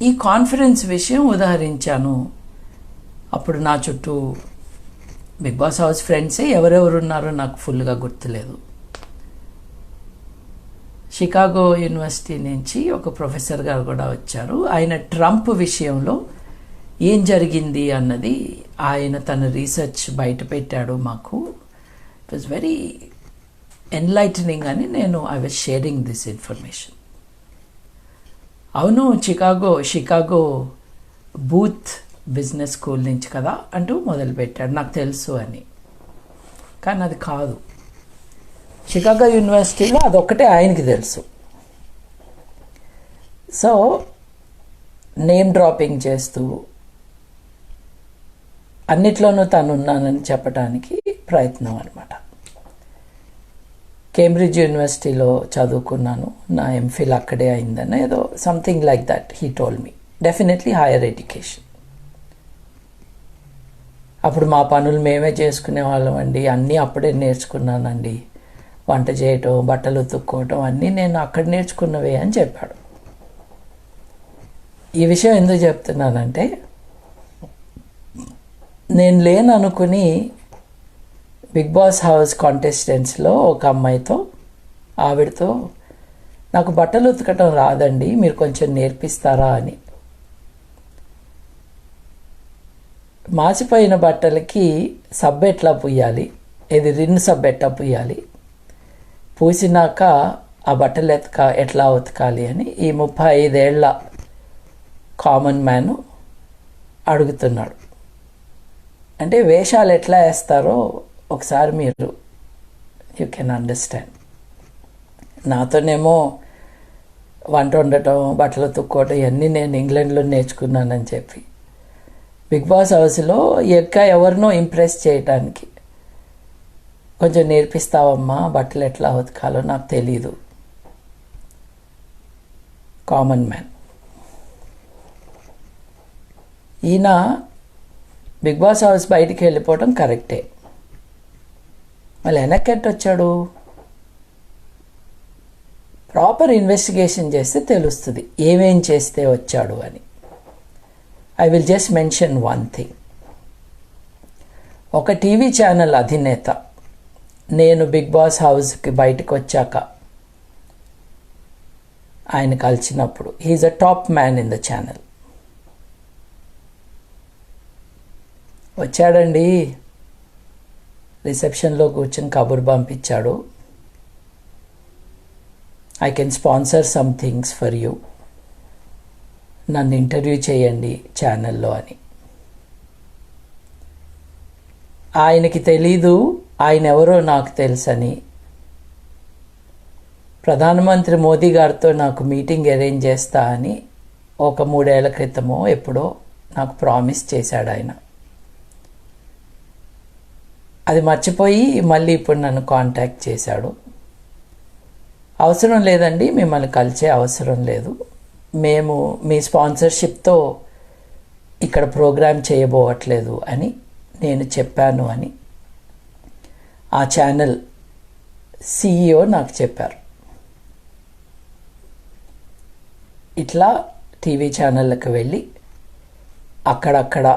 ఈ కాన్ఫరెన్స్ విషయం ఉదహరించాను. అప్పుడు నా చుట్టూ బిగ్ బాస్ హౌస్ ఫ్రెండ్సే ఎవరెవరు ఉన్నారో నాకు ఫుల్గా గుర్తులేదు. షికాగో యూనివర్సిటీ నుంచి ఒక ప్రొఫెసర్ గారు కూడా వచ్చారు. ఆయన ట్రంప్ విషయంలో ఏం జరిగింది అన్నది ఆయన తన రీసెర్చ్ బయట పెట్టాడు మాకు. ఇట్ వాజ్ వెరీ ఎన్లైటనింగ్ అని I was sharing this information. అవును, షికాగో బూత్ బిజినెస్ స్కూల్ నుంచి కదా అంటూ మొదలుపెట్టాడు, నాకు తెలుసు అని. కానీ అది కాదు. షికాగో యూనివర్సిటీలో అదొక్కటే ఆయనకి తెలుసు. సో నేమ్ డ్రాపింగ్ చేస్తూ అన్నిట్లోనూ తను ఉన్నానని చెప్పడానికి ప్రయత్నం అనమాట. కేంబ్రిడ్జ్ యూనివర్సిటీలో చదువుకున్నాను, నా ఎంఫిల్ అక్కడే అయిందని ఏదో something like that he told me. Definitely higher education. అప్పుడు మా పనులు మేమే చేసుకునే వాళ్ళం అండి, అన్నీ అప్పుడే నేర్చుకున్నానండి. వంట చేయటం, బట్టలు ఉతుక్కోవటం అన్నీ నేను అక్కడ నేర్చుకున్నవే అని చెప్పాడు. ఈ విషయం ఎందుకు చెప్తున్నానంటే, నేను లేననుకుని బిగ్ బాస్ హౌస్ కాంటెస్టెంట్స్లో ఒక అమ్మాయితో, ఆవిడతో నాకు బట్టలు ఉతకటం రాదండి, మీరు కొంచెం నేర్పిస్తారా అని. మాసిపోయిన బట్టలకి సబ్బు ఎట్లా పూయాలి, ఇది రిన్ సబ్బు ఎట్లా పూయాలి, పూసినాక ఆ బట్టలు ఎట్లా ఉతకాలి అని ఈ 35 ఏళ్ల కామన్ మ్యాన్ అడుగుతున్నాడు. అంటే వేషాలు ఎట్లా వేస్తారో ఒకసారి మీరు యూ కెన్ అండర్స్టాండ్. నాతోనేమో వంట వండటం, బట్టలు ఉతుక్కోవటం ఇవన్నీ నేను ఇంగ్లాండ్లో నేర్చుకున్నానని చెప్పి బిగ్ బాస్ హౌస్లో ఎవరినో ఇంప్రెస్ చేయటానికి కొంచెం నేర్పిస్తావమ్మా, బట్టలు ఎట్లా ఉతకాలో నాకు తెలీదు. Common man. ఈయన బిగ్ బాస్ హౌస్ బయటికి వెళ్ళిపోవడం కరెక్టే. మళ్ళీ వెనక్కి వచ్చాడు. ప్రాపర్ ఇన్వెస్టిగేషన్ చేస్తే తెలుస్తుంది ఏమేం చేస్తే వచ్చాడు అని. I will just mention one thing. ఒక టీవీ ఛానల్ అధినేత నేను బిగ్ బాస్ హౌస్కి బయటకు వచ్చాక ఆయన కలిసినప్పుడు, he's a top man in the channel, వచ్చాడండి, రిసెప్షన్లో కూర్చొని కబురు పంపించాడు, I can sponsor some things for you, నన్ను ఇంటర్వ్యూ చేయండి ఛానల్లో అని. ఆయనకి తెలీదు ఆయన ఎవరో నాకు తెలుసని. ప్రధానమంత్రి మోదీ గారితో నాకు మీటింగ్ అరేంజ్ చేస్తా అని ఒక 3 ఏళ్ల క్రితమో ఎప్పుడో నాకు ప్రామిస్ చేశాడు ఆయన. అది మర్చిపోయి మళ్ళీ ఇప్పుడు నన్ను కాంటాక్ట్ చేశాడు. అవసరం లేదండి, మిమ్మల్ని కలిసే అవసరం లేదు, మేము మీ స్పాన్సర్షిప్తో ఇక్కడ ప్రోగ్రామ్ చేయబోవట్లేదు అని నేను చెప్పాను అని ఆ ఛానల్ CEO నాకు చెప్పారు. ఇట్లా టీవీ ఛానళ్ళకి వెళ్ళి అక్కడక్కడ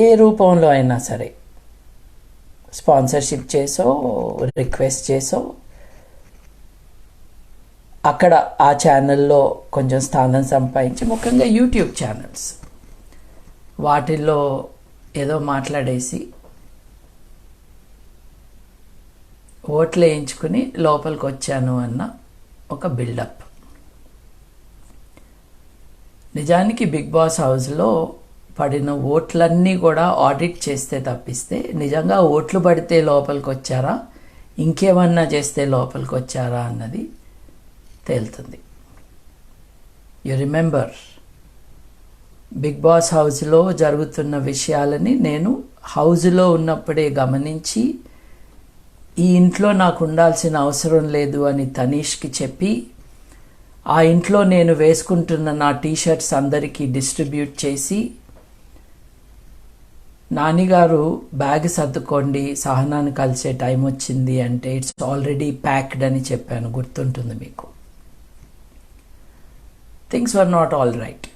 ఏ రూపంలో అయినా సరే స్పాన్సర్షిప్ చేసో రిక్వెస్ట్ చేసో అక్కడ ఆ ఛానల్లో కొంచెం స్థానం సంపాదించి, ముఖ్యంగా యూట్యూబ్ ఛానల్స్ వాటిల్లో ఏదో మాట్లాడేసి ఓట్లు వేయించుకుని లోపలికి వచ్చాను అన్న ఒక బిల్డప్. నిజానికి బిగ్ బాస్ హౌస్లో పడిన ఓట్లన్నీ కూడా ఆడిట్ చేస్తే తప్పిస్తే నిజంగా ఓట్లు పడితే లోపలికి వచ్చారా, ఇంకేమన్నా చేస్తే లోపలికి వచ్చారా అన్నది తేలుతుంది. యు రిమెంబర్, బిగ్ బాస్ హౌస్లో జరుగుతున్న విషయాలని నేను హౌస్లో ఉన్నప్పుడే గమనించి ఈ ఇంట్లో నాకు ఉండాల్సిన అవసరం లేదు అని తనీష్కి చెప్పి ఆ ఇంట్లో నేను వేసుకుంటున్న నా టీషర్ట్స్ అందరికీ డిస్ట్రిబ్యూట్ చేసి, నానిగారు బ్యాగ్ సర్దుకోండి సహనాన్ని కలిసే టైం వచ్చింది అంటే ఇట్స్ ఆల్రెడీ ప్యాక్డ్ అని చెప్పాను, గుర్తుంటుంది మీకు. Things were not all right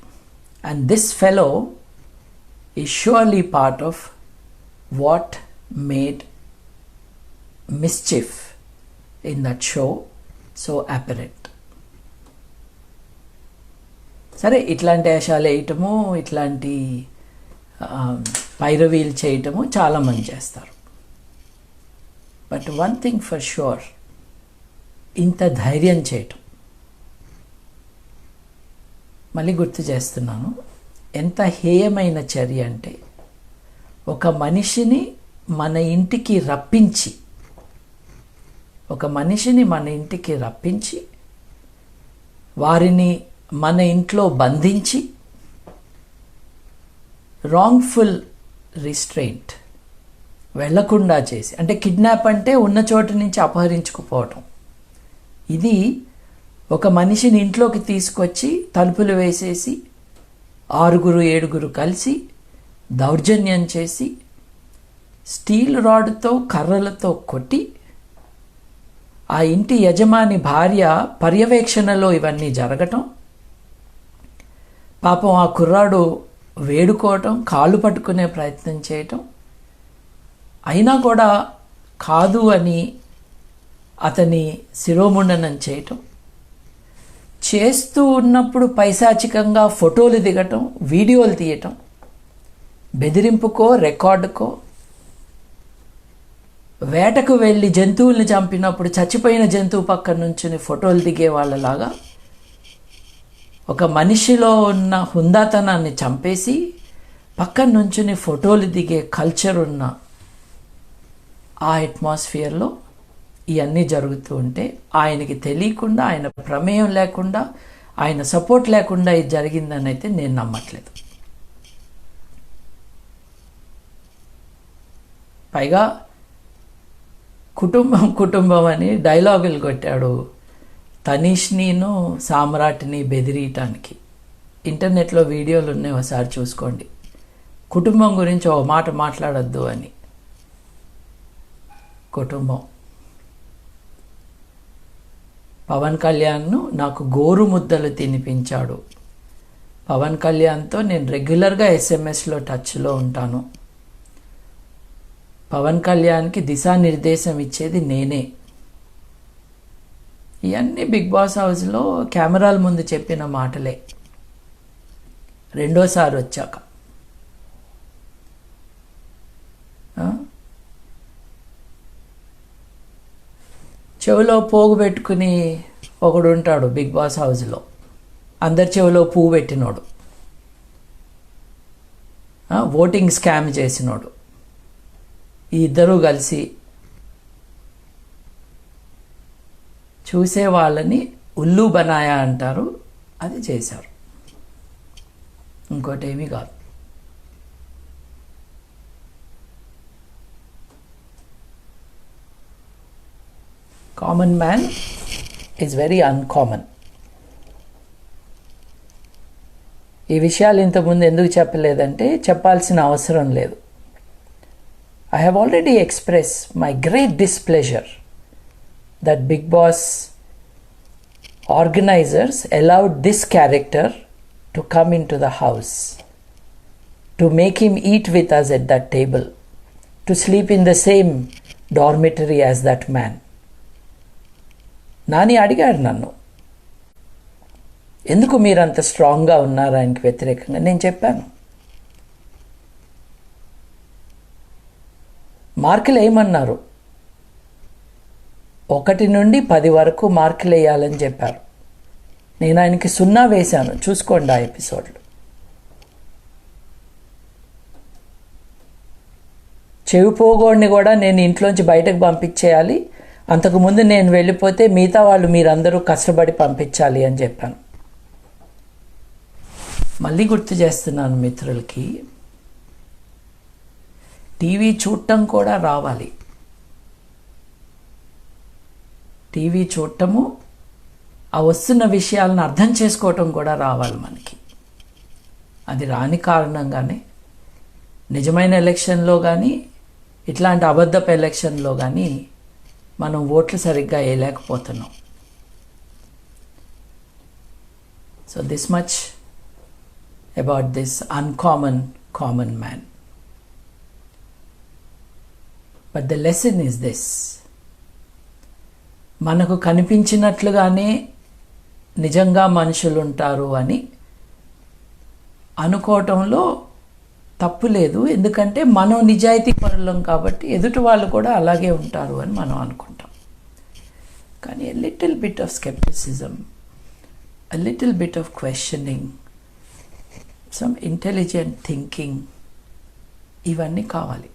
and this fellow is surely part of what made mischief in that show so apparent. సరే, ఇట్లాంటి వేషాలు వేయటము, ఇట్లాంటి పైరవీలు చేయటము చాలామంది చేస్తారు. But one thing for sure, ఇంత ధైర్యం చేయటం, మళ్ళీ గుర్తు చేస్తున్నాను, ఎంత హేయమైన చర్య అంటే ఒక మనిషిని మన ఇంటికి రప్పించి వారిని మన ఇంట్లో బంధించి రాంగ్ఫుల్ రిస్ట్రెయింట్ వెళ్లకుండా చేసి, అంటే కిడ్నాప్ అంటే ఉన్న చోటు నుంచి అపహరించుకుపోవటం. ఇది ఒక మనిషిని ఇంట్లోకి తీసుకొచ్చి తలుపులు వేసేసి 6-7 కలిసి దౌర్జన్యం చేసి స్టీల్ రాడ్తో కర్రలతో కొట్టి ఆ ఇంటి యజమాని భార్య పర్యవేక్షణలో ఇవన్నీ జరగటం, పాపం ఆ కుర్రాడు వేడుకోవటం, కాళ్ళు పట్టుకునే ప్రయత్నం చేయటం, అయినా కూడా కాదు అని అతని శిరోముండనం చేయటం, చేస్తూ ఉన్నప్పుడు పైశాచికంగా ఫోటోలు దిగటం, వీడియోలు తీయటం, బెదిరింపుకో రికార్డుకో, వేటకు వెళ్ళి జంతువుల్ని చంపినప్పుడు చచ్చిపోయిన జంతువు పక్కన నుంచుని ఫోటోలు దిగే వాళ్ళలాగా ఒక మనిషిలో ఉన్న హుందాతనాన్ని చంపేసి పక్కన నుంచుని ఫోటోలు దిగే కల్చర్ ఉన్న ఆ అట్మాస్ఫియర్లో ఇవన్నీ జరుగుతూ ఉంటే ఆయనకి తెలియకుండా, ఆయన ప్రమేయం లేకుండా, ఆయన సపోర్ట్ లేకుండా ఇది జరిగిందని అయితే నేను నమ్మట్లేదు. పైగా కుటుంబం అని డైలాగులు కొట్టాడు తనీష్నిను సామ్రాట్ని బెదిరియటానికి. ఇంటర్నెట్లో వీడియోలు ఉన్నాయి, ఒకసారి చూసుకోండి. కుటుంబం గురించి ఒక మాట మాట్లాడొద్దు అని. కుటుంబం, పవన్ కళ్యాణ్ను నాకు గోరు ముద్దలు తినిపించాడు. పవన్ కళ్యాణ్తో నేను రెగ్యులర్గా SMS టచ్లో ఉంటాను. పవన్ కళ్యాణ్కి దిశానిర్దేశం ఇచ్చేది నేనే. ఇవన్నీ బిగ్ బాస్ హౌస్లో కెమెరాల ముందు చెప్పిన మాటలే. రెండోసారి వచ్చాక చెవిలో పోగు పెట్టుకుని ఒకడు ఉంటాడు బిగ్ బాస్ హౌస్లో, అందరి చెవిలో పువ్వు పెట్టినోడు. ఓటింగ్ స్కామ్ చేసినోడు. ఈ ఇద్దరూ కలిసి చూసే వాళ్ళని ఉల్లు బనాయా అంటారు, అది చేశారు, ఇంకోటి ఏమీ కాదు. Common man is very uncommon. ఈ విషయాలు ఇంతకుముందు ఎందుకు చెప్పలేదంటే చెప్పాల్సిన అవసరం లేదు. I have already expressed my great displeasure that Bigg Boss organizers allowed this character to come into the house, to make him eat with us at that table, to sleep in the same dormitory as that man. Nani అడిగాడు నన్ను, ఎందుకు మీరు అంత స్ట్రాంగ్గా ఉన్నారు ఆయనకి వ్యతిరేకంగా? నేను చెప్పాను, మార్కులు వేయమన్నారు, 1 నుండి 10 వరకు మార్కులు వేయాలని చెప్పారు. నేను ఆయనకి 0 వేశాను, చూసుకోండి ఆ ఎపిసోడ్లో. చెవి పోగోడిని కూడా నేను ఇంట్లోంచి బయటకు పంపించేయాలి, అంతకుముందు నేను వెళ్ళిపోతే మిగతా వాళ్ళు మీరందరూ కష్టపడి పంపించాలి అని చెప్పాను. మళ్ళీ గుర్తు చేస్తున్నాను మిత్రులకి, టీవీ చూడటం కూడా రావాలి. టీవీ చూడటము, ఆ వస్తున్న విషయాలను అర్థం చేసుకోవటం కూడా రావాలి మనకి. అది రాని కారణంగానే నిజమైన ఎలక్షన్లో కానీ ఇట్లాంటి అబద్ధపు ఎలక్షన్లో కానీ మనం ఓట్లు సరిగ్గా వేయలేకపోతున్నాం. So this much about this uncommon common man. But the lesson is this, మనకు కనిపించినట్లుగానే నిజంగా మనుషులు ఉంటారు అని అనుకోవటంలో తప్పు లేదు. ఎందుకంటే మనం నిజాయితీ పరులం కాబట్టి ఎదుటి వాళ్ళు కూడా అలాగే ఉంటారు అని మనం అనుకుంటాం. కానీ a little bit of scepticism, a little bit of questioning, some intelligent thinking, ఇవన్నీ కావాలి.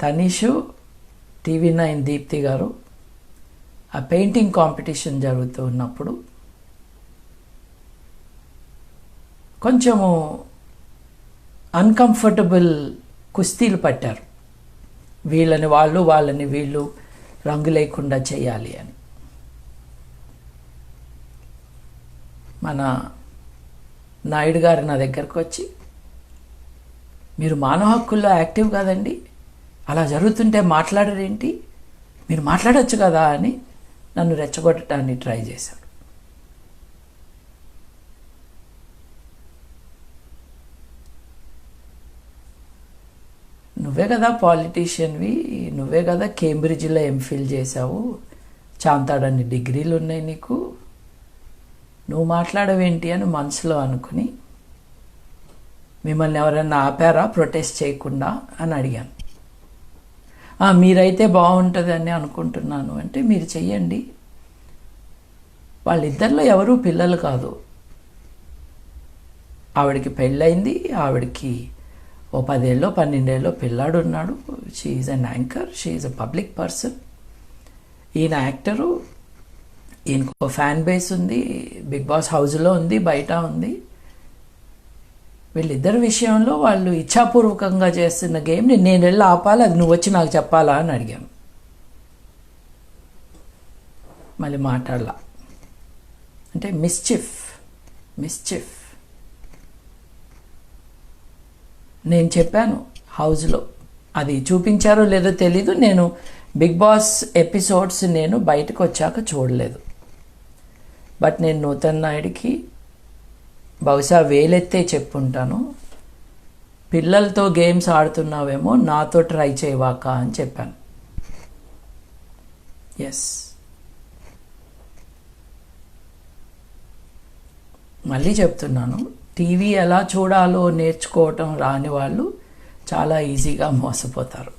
తనీషు, TV9 దీప్తి గారు ఆ పెయింటింగ్ కాంపిటీషన్ జరుగుతూ ఉన్నప్పుడు కొంచెము అన్కంఫర్టబుల్ కుస్తీలు పట్టారు. వీళ్ళని వాళ్ళు, వాళ్ళని వీళ్ళు రంగు లేకుండా చేయాలి అని. మన నాయుడు గారు నా దగ్గరకు వచ్చి, మీరు మానవ హక్కుల్లో యాక్టివ్ కాదండి, అలా జరుగుతుంటే మాట్లాడరేంటి, మీరు మాట్లాడచ్చు కదా అని నన్ను రెచ్చగొట్టడానికి ట్రై చేశాడు. నువ్వే కదా పాలిటీషియన్వి, నువ్వే కదా కేంబ్రిడ్జ్లో ఎంఫిల్ చేశావు, చాంతాడన్ని డిగ్రీలు ఉన్నాయి నీకు, నువ్వు మాట్లాడవేంటి అని మనసులో అనుకుని, మిమ్మల్ని ఎవరైనా ఆపారా ప్రొటెస్ట్ చేయకుండా అని అడిగాను. మీరైతే బాగుంటుందని అనుకుంటున్నాను అంటే, మీరు చెయ్యండి, వాళ్ళిద్దరిలో ఎవరూ పిల్లలు కాదు. ఆవిడకి పెళ్ళయింది, ఆవిడకి 10 ఏళ్ళో 12 ఏళ్ళో పిల్లాడు ఉన్నాడు. She is an anchor, she is a public person. ఈయన యాక్టరు, ఈయనకు ఫ్యాన్ బేస్ ఉంది, బిగ్ బాస్ హౌస్లో ఉంది, బయట ఉంది. వీళ్ళిద్దరి విషయంలో వాళ్ళు ఇచ్ఛాపూర్వకంగా చేస్తున్న గేమ్ని నేను వెళ్ళి ఆపాలి, అది నువ్వు వచ్చి నాకు చెప్పాలా అని అడిగాను. మళ్ళీ మాట్లాడలా. అంటే మిస్చిఫ్. నేను చెప్పాను హౌస్లో, అది చూపించారో లేదో తెలీదు, నేను బిగ్ బాస్ ఎపిసోడ్స్ నేను బయటకు వచ్చాక చూడలేదు. బట్ నేను నూతన్ నాయుడికి బహుశా వేలెత్తే చెప్పుంటాను, పిల్లలతో గేమ్స్ ఆడుతున్నావేమో నాతో ట్రై చేయవాక అని చెప్పాను. ఎస్, మళ్ళీ చెప్తున్నాను, టీవీ ఎలా చూడాలో నేర్చుకోవటం రాని వాళ్ళు చాలా ఈజీగా మోసపోతారు.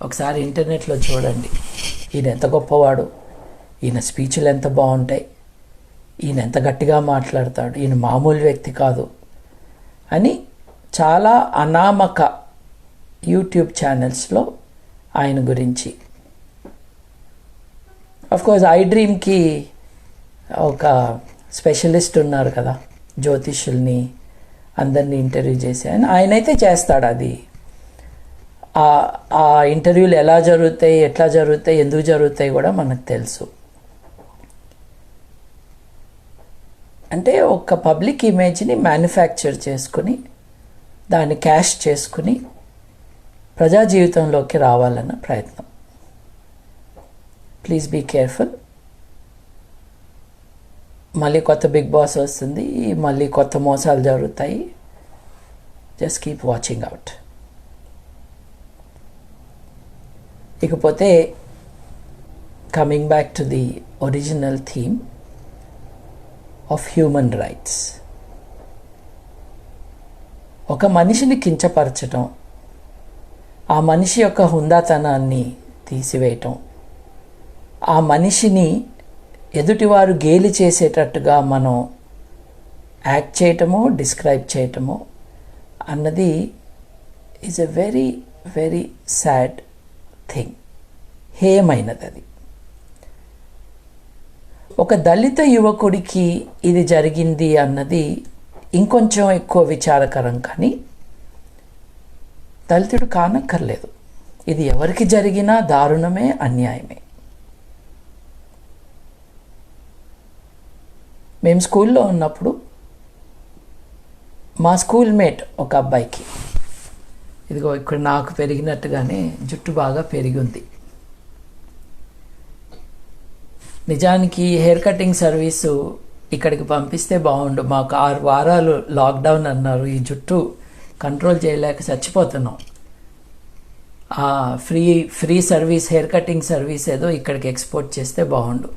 ఒకసారి ఇంటర్నెట్లో చూడండి, ఈయన ఎంత గొప్పవాడు, ఈయన స్పీచ్లు ఎంత బాగుంటాయి, ఈయన ఎంత గట్టిగా మాట్లాడతాడు, ఈయన మామూలు వ్యక్తి కాదు అని చాలా అనామక యూట్యూబ్ ఛానల్స్లో ఆయన గురించి. అఫ్కోర్స్ ఐ డ్రీమ్కి ఒక స్పెషలిస్ట్ ఉన్నారు కదా, జ్యోతిష్యుల్ని అందరినీ ఇంటర్వ్యూ చేసి ఆయనైతే చేస్తాడు. అది ఆ ఇంటర్వ్యూలు ఎలా జరుగుతాయి, ఎట్లా జరుగుతాయి, ఎందుకు జరుగుతాయి కూడా మనకు తెలుసు. అంటే ఒక పబ్లిక్ ఇమేజ్ని మ్యానుఫ్యాక్చర్ చేసుకుని దాన్ని క్యాష్ చేసుకుని ప్రజా జీవితంలోకి రావాలన్న ప్రయత్నం. Please be careful. మళ్ళీ కొత్త బిగ్ బాస్ వస్తుంది, మళ్ళీ కొత్త మోసాలు జరుగుతాయి. Just keep watching out. ఇకపోతే coming back to the original theme of human rights. ఒక మనిషిని కించపరచటం, ఆ మనిషి యొక్క హుందాతనాన్ని తీసివేయటం, ఆ మనిషిని ఎదుటివారు గేలి చేసేటట్టుగా మనం యాక్ట్ చేయటమో డిస్క్రైబ్ చేయటమో అన్నది is a very very sad thing. హేయమైనది అది. ఒక దళిత యువకుడికి ఇది జరిగింది అన్నది ఇంకొంచెం ఎక్కువ విచారకరం, కానీ దళితుడు కానక్కర్లేదు. ఇది ఎవరికి జరిగినా దారుణమే, అన్యాయమే. మేము స్కూల్లో ఉన్నప్పుడు మా స్కూల్ మేట్ ఒక అబ్బాయికి, ఇదిగో ఇక్కడ నాకు పెరిగినట్టుగానే జుట్టు బాగా పెరిగి ఉంది. నిజానికి హెయిర్ కటింగ్ సర్వీసు ఇక్కడికి పంపిస్తే బాగుండు. మాకు 6 వారాలు లాక్డౌన్ అన్నారు. ఈ జుట్టు కంట్రోల్ చేయలేక చచ్చిపోతున్నాం. ఆ free service, hair cutting service ఏదో ఇక్కడికి ఎక్స్పోర్ట్ చేస్తే బాగుండు.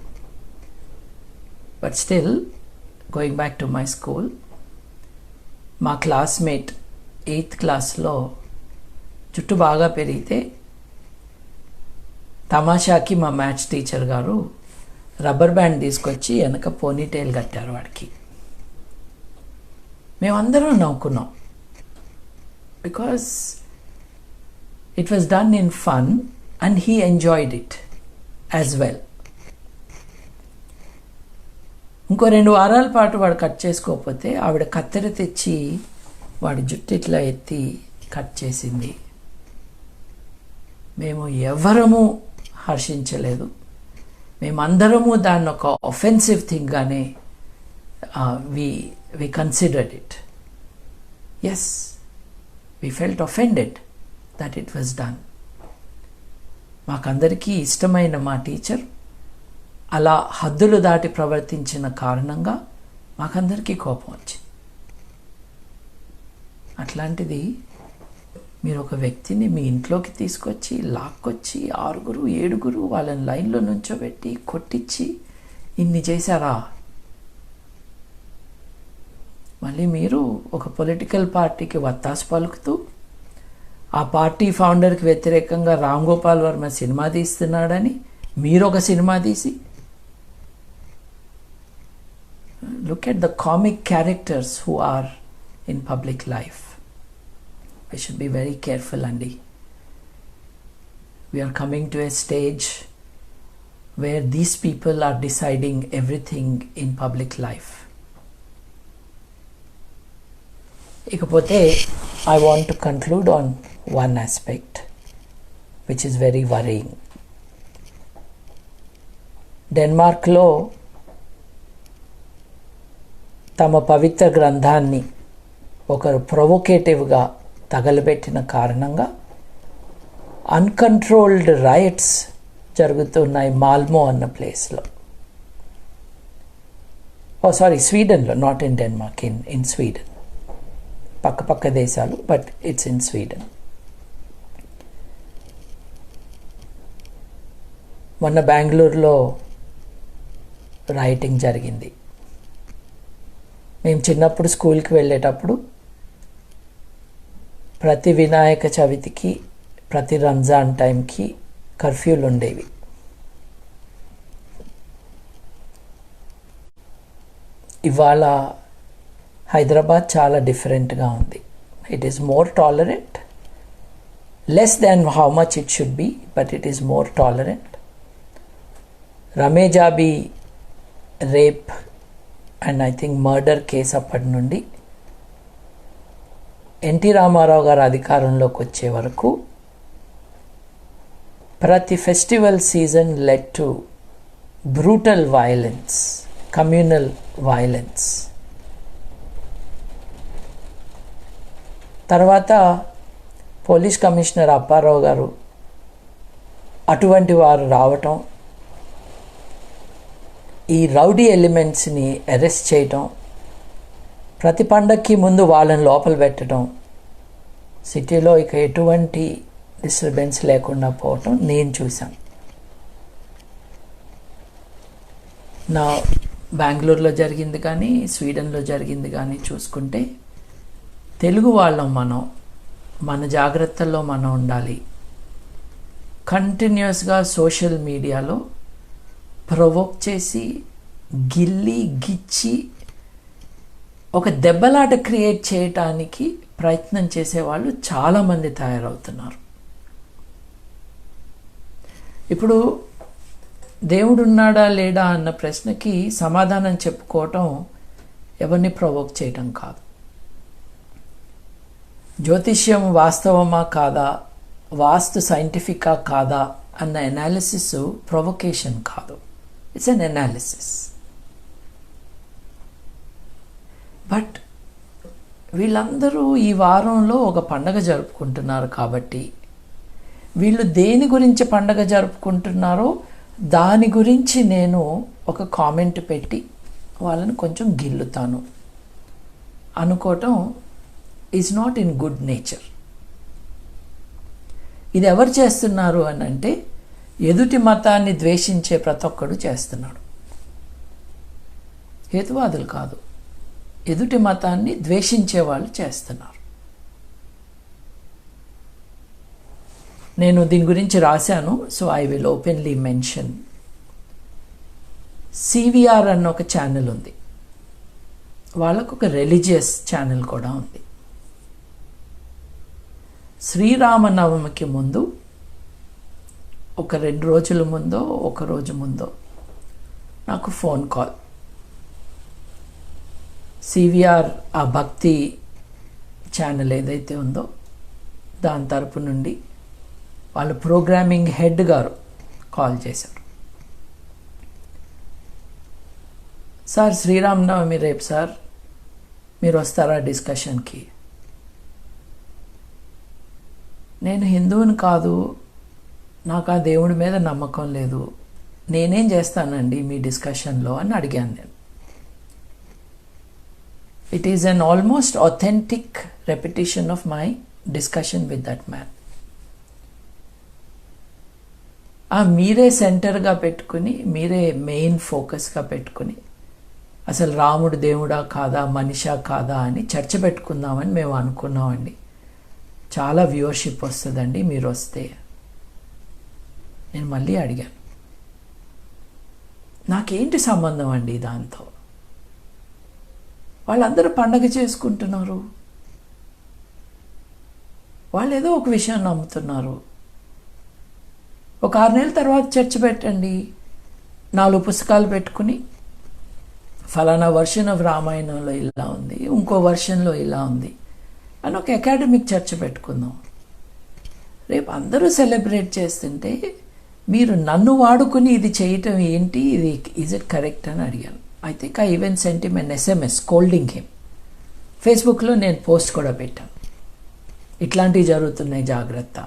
But still going back to my school, మా క్లాస్మేట్ 8th క్లాస్లో జుట్టు బాగా పెరిగితే తమాషాకి మా మ్యాథ్స్ టీచర్ గారు రబ్బర్ బ్యాండ్ తీసుకొచ్చి వెనక పోనీటైల్ కట్టారు వాడికి. మేమందరం నవ్వుకున్నాం. Because it was done in fun and he enjoyed it as well. ఇంకో 2 వారాల పాటు వాడు కట్ చేసుకోకపోతే ఆవిడ కత్తెర తెచ్చి వాడి జుట్టు ఇట్లా ఎత్తి కట్ చేసింది. మేము ఎవరము హర్షించలేదు. మేమందరము దాన్ని ఒక ఒఫెన్సివ్ థింగ్గానే we considered it. Yes, we felt offended that it was done. మాకందరికీ ఇష్టమైన మా టీచర్ అలా హద్దులు దాటి ప్రవర్తించిన కారణంగా మాకందరికీ కోపం వచ్చింది. అట్లాంటిది మీరు ఒక వ్యక్తిని మీ ఇంట్లోకి తీసుకొచ్చి లాక్కొచ్చి 6 7 వాళ్ళని లైన్లో నుంచోబెట్టి కొట్టించి ఇన్ని చేశారా? మళ్ళీ మీరు ఒక పొలిటికల్ పార్టీకి వత్తాసు పలుకుతూ ఆ పార్టీ ఫౌండర్కి వ్యతిరేకంగా రామ్ గోపాల్ వర్మ సినిమా తీస్తున్నాడని మీరు ఒక సినిమా తీసి, look at the comic characters who are in public life. We should be very careful, Andy. We are coming to a stage where these people are deciding everything in public life. Ikapote, I want to conclude on one aspect which is very worrying. Denmark lo తమ పవిత్ర గ్రంథాన్ని ఒకరు ప్రొవోకేటివ్గా తగలబెట్టిన కారణంగా uncontrolled rights జరుగుతున్నాయి Malmo అన్న ప్లేస్లో. స్వీడన్లో, not in Denmark, in Sweden. పక్క దేశాలు, బట్ ఇట్స్ ఇన్ స్వీడన్. మొన్న బెంగళూరులో రైటింగ్ జరిగింది. మేము చిన్నప్పుడు స్కూల్కి వెళ్ళేటప్పుడు ప్రతి వినాయక చవితికి, ప్రతి రంజాన్ టైంకి కర్ఫ్యూలు ఉండేవి. ఇవాళ హైదరాబాద్ చాలా డిఫరెంట్గా ఉంది. It is more tolerant, less than how much it should be, but it is more tolerant. Rameeza Bee rape and I think murder case అప్పటి నుండి ఎన్టీ రామారావు గారు అధికారంలోకి వచ్చే వరకు ప్రతి festival season led to brutal violence, communal violence. తర్వాత police commissioner Appa Rao గారు అటువంటి వారు రావటం, ఈ రౌడీ ఎలిమెంట్స్ని అరెస్ట్ చేయటం, ప్రతి పండక్కి ముందు వాళ్ళని లోపల పెట్టడం, సిటీలో ఇక ఎటువంటి డిస్టర్బెన్స్ లేకుండా పోవటం నేను చూశాను. నా బెంగళూరులో జరిగింది కానీ స్వీడన్లో జరిగింది కానీ చూసుకుంటే తెలుగు వాళ్ళం మనం, మన జాగ్రత్తల్లో మనం ఉండాలి. కంటిన్యూస్గా సోషల్ మీడియాలో ప్రొవోక్ చేసి గిల్లి గిచ్చి ఒక దెబ్బలాట క్రియేట్ చేయటానికి ప్రయత్నం చేసేవాళ్ళు చాలామంది తయారవుతున్నారు. ఇప్పుడు దేవుడు ఉన్నాడా లేడా అన్న ప్రశ్నకి సమాధానం చెప్పుకోవటం ఎవరిని ప్రొవోక్ చేయటం కాదు. జ్యోతిష్యం వాస్తవమా కాదా, వాస్తు సైంటిఫికా కాదా అన్న ఎనాలిసిస్ ప్రొవొకేషన్ కాదు, ఇట్స్ అన్ ఎనాలిసిస్. బట్ వీళ్ళందరూ ఈ వారంలో ఒక పండగ జరుపుకుంటున్నారు కాబట్టి వీళ్ళు దేని గురించి పండగ జరుపుకుంటున్నారో దాని గురించి నేను ఒక కామెంట్ పెట్టి వాళ్ళని కొంచెం గిల్లుతాను అనుకోవటం is not in good nature. ఇది ఎవరు చేస్తున్నారు అని అంటే ఎదుటి మతాన్ని ద్వేషించే ప్రతి ఒక్కడు చేస్తున్నాడు. హేతువాదులు కాదు, ఎదుటి మతాన్ని ద్వేషించే వాళ్ళు చేస్తున్నారు. నేను దీని గురించి రాశాను, so I will openly mention. CVR అన్న ఒక ఛానల్ ఉంది, వాళ్ళకు ఒక రిలీజియస్ ఛానల్ కూడా ఉంది. శ్రీరామనవమికి ముందు ఒక 2 రోజుల ముందో ఒక రోజు ముందో నాకు ఫోన్ కాల్. సివిఆర్ ఆ భక్తి ఛానల్ ఏదైతే ఉందో దాని తరపు నుండి వాళ్ళ ప్రోగ్రామింగ్ హెడ్ గారు కాల్ చేశారు. సార్ శ్రీరామనవమి రేపు సార్, మీరు వస్తారా డిస్కషన్కి? నేను హిందువుని కాదు, నాకు ఆ దేవుడి మీద నమ్మకం లేదు, నేనేం చేస్తానండి మీ డిస్కషన్లో అని అడిగాను నేను. It is an almost authentic repetition of my discussion with that man. మీరే సెంటర్గా పెట్టుకుని, మీరే మెయిన్ ఫోకస్గా పెట్టుకుని అసలు రాముడు దేవుడా కాదా, మనిషా కాదా అని చర్చ పెట్టుకుందామని మేము అనుకున్నామండి. చాలా వ్యూవర్షిప్ వస్తుందండి మీరు వస్తే. నేను మళ్ళీ అడిగాను, నాకేంటి సంబంధం అండి దాంతో? వాళ్ళందరూ పండగ చేసుకుంటున్నారు, వాళ్ళు ఏదో ఒక విషయం నమ్ముతున్నారు. ఒక 6 నెలల తర్వాత చర్చ పెట్టండి, 4 పుస్తకాలు పెట్టుకుని ఫలానా వర్షన్ ఆఫ్ రామాయణంలో ఇలా ఉంది, ఇంకో వర్షన్లో ఇలా ఉంది అని ఒక అకాడమిక్ చర్చ పెట్టుకుందాం. రేపు అందరూ సెలబ్రేట్ చేస్తుంటే మీరు నన్ను వాడుకుని ఇది చేయటం ఏంటి, ఇది ఈజ్ ఇట్ కరెక్ట్ అని అడిగాను. I think I even sent him an SMS scolding him. ఫేస్బుక్లో నేను పోస్ట్ కూడా పెట్టాను, ఇట్లాంటివి జరుగుతున్నాయి జాగ్రత్త.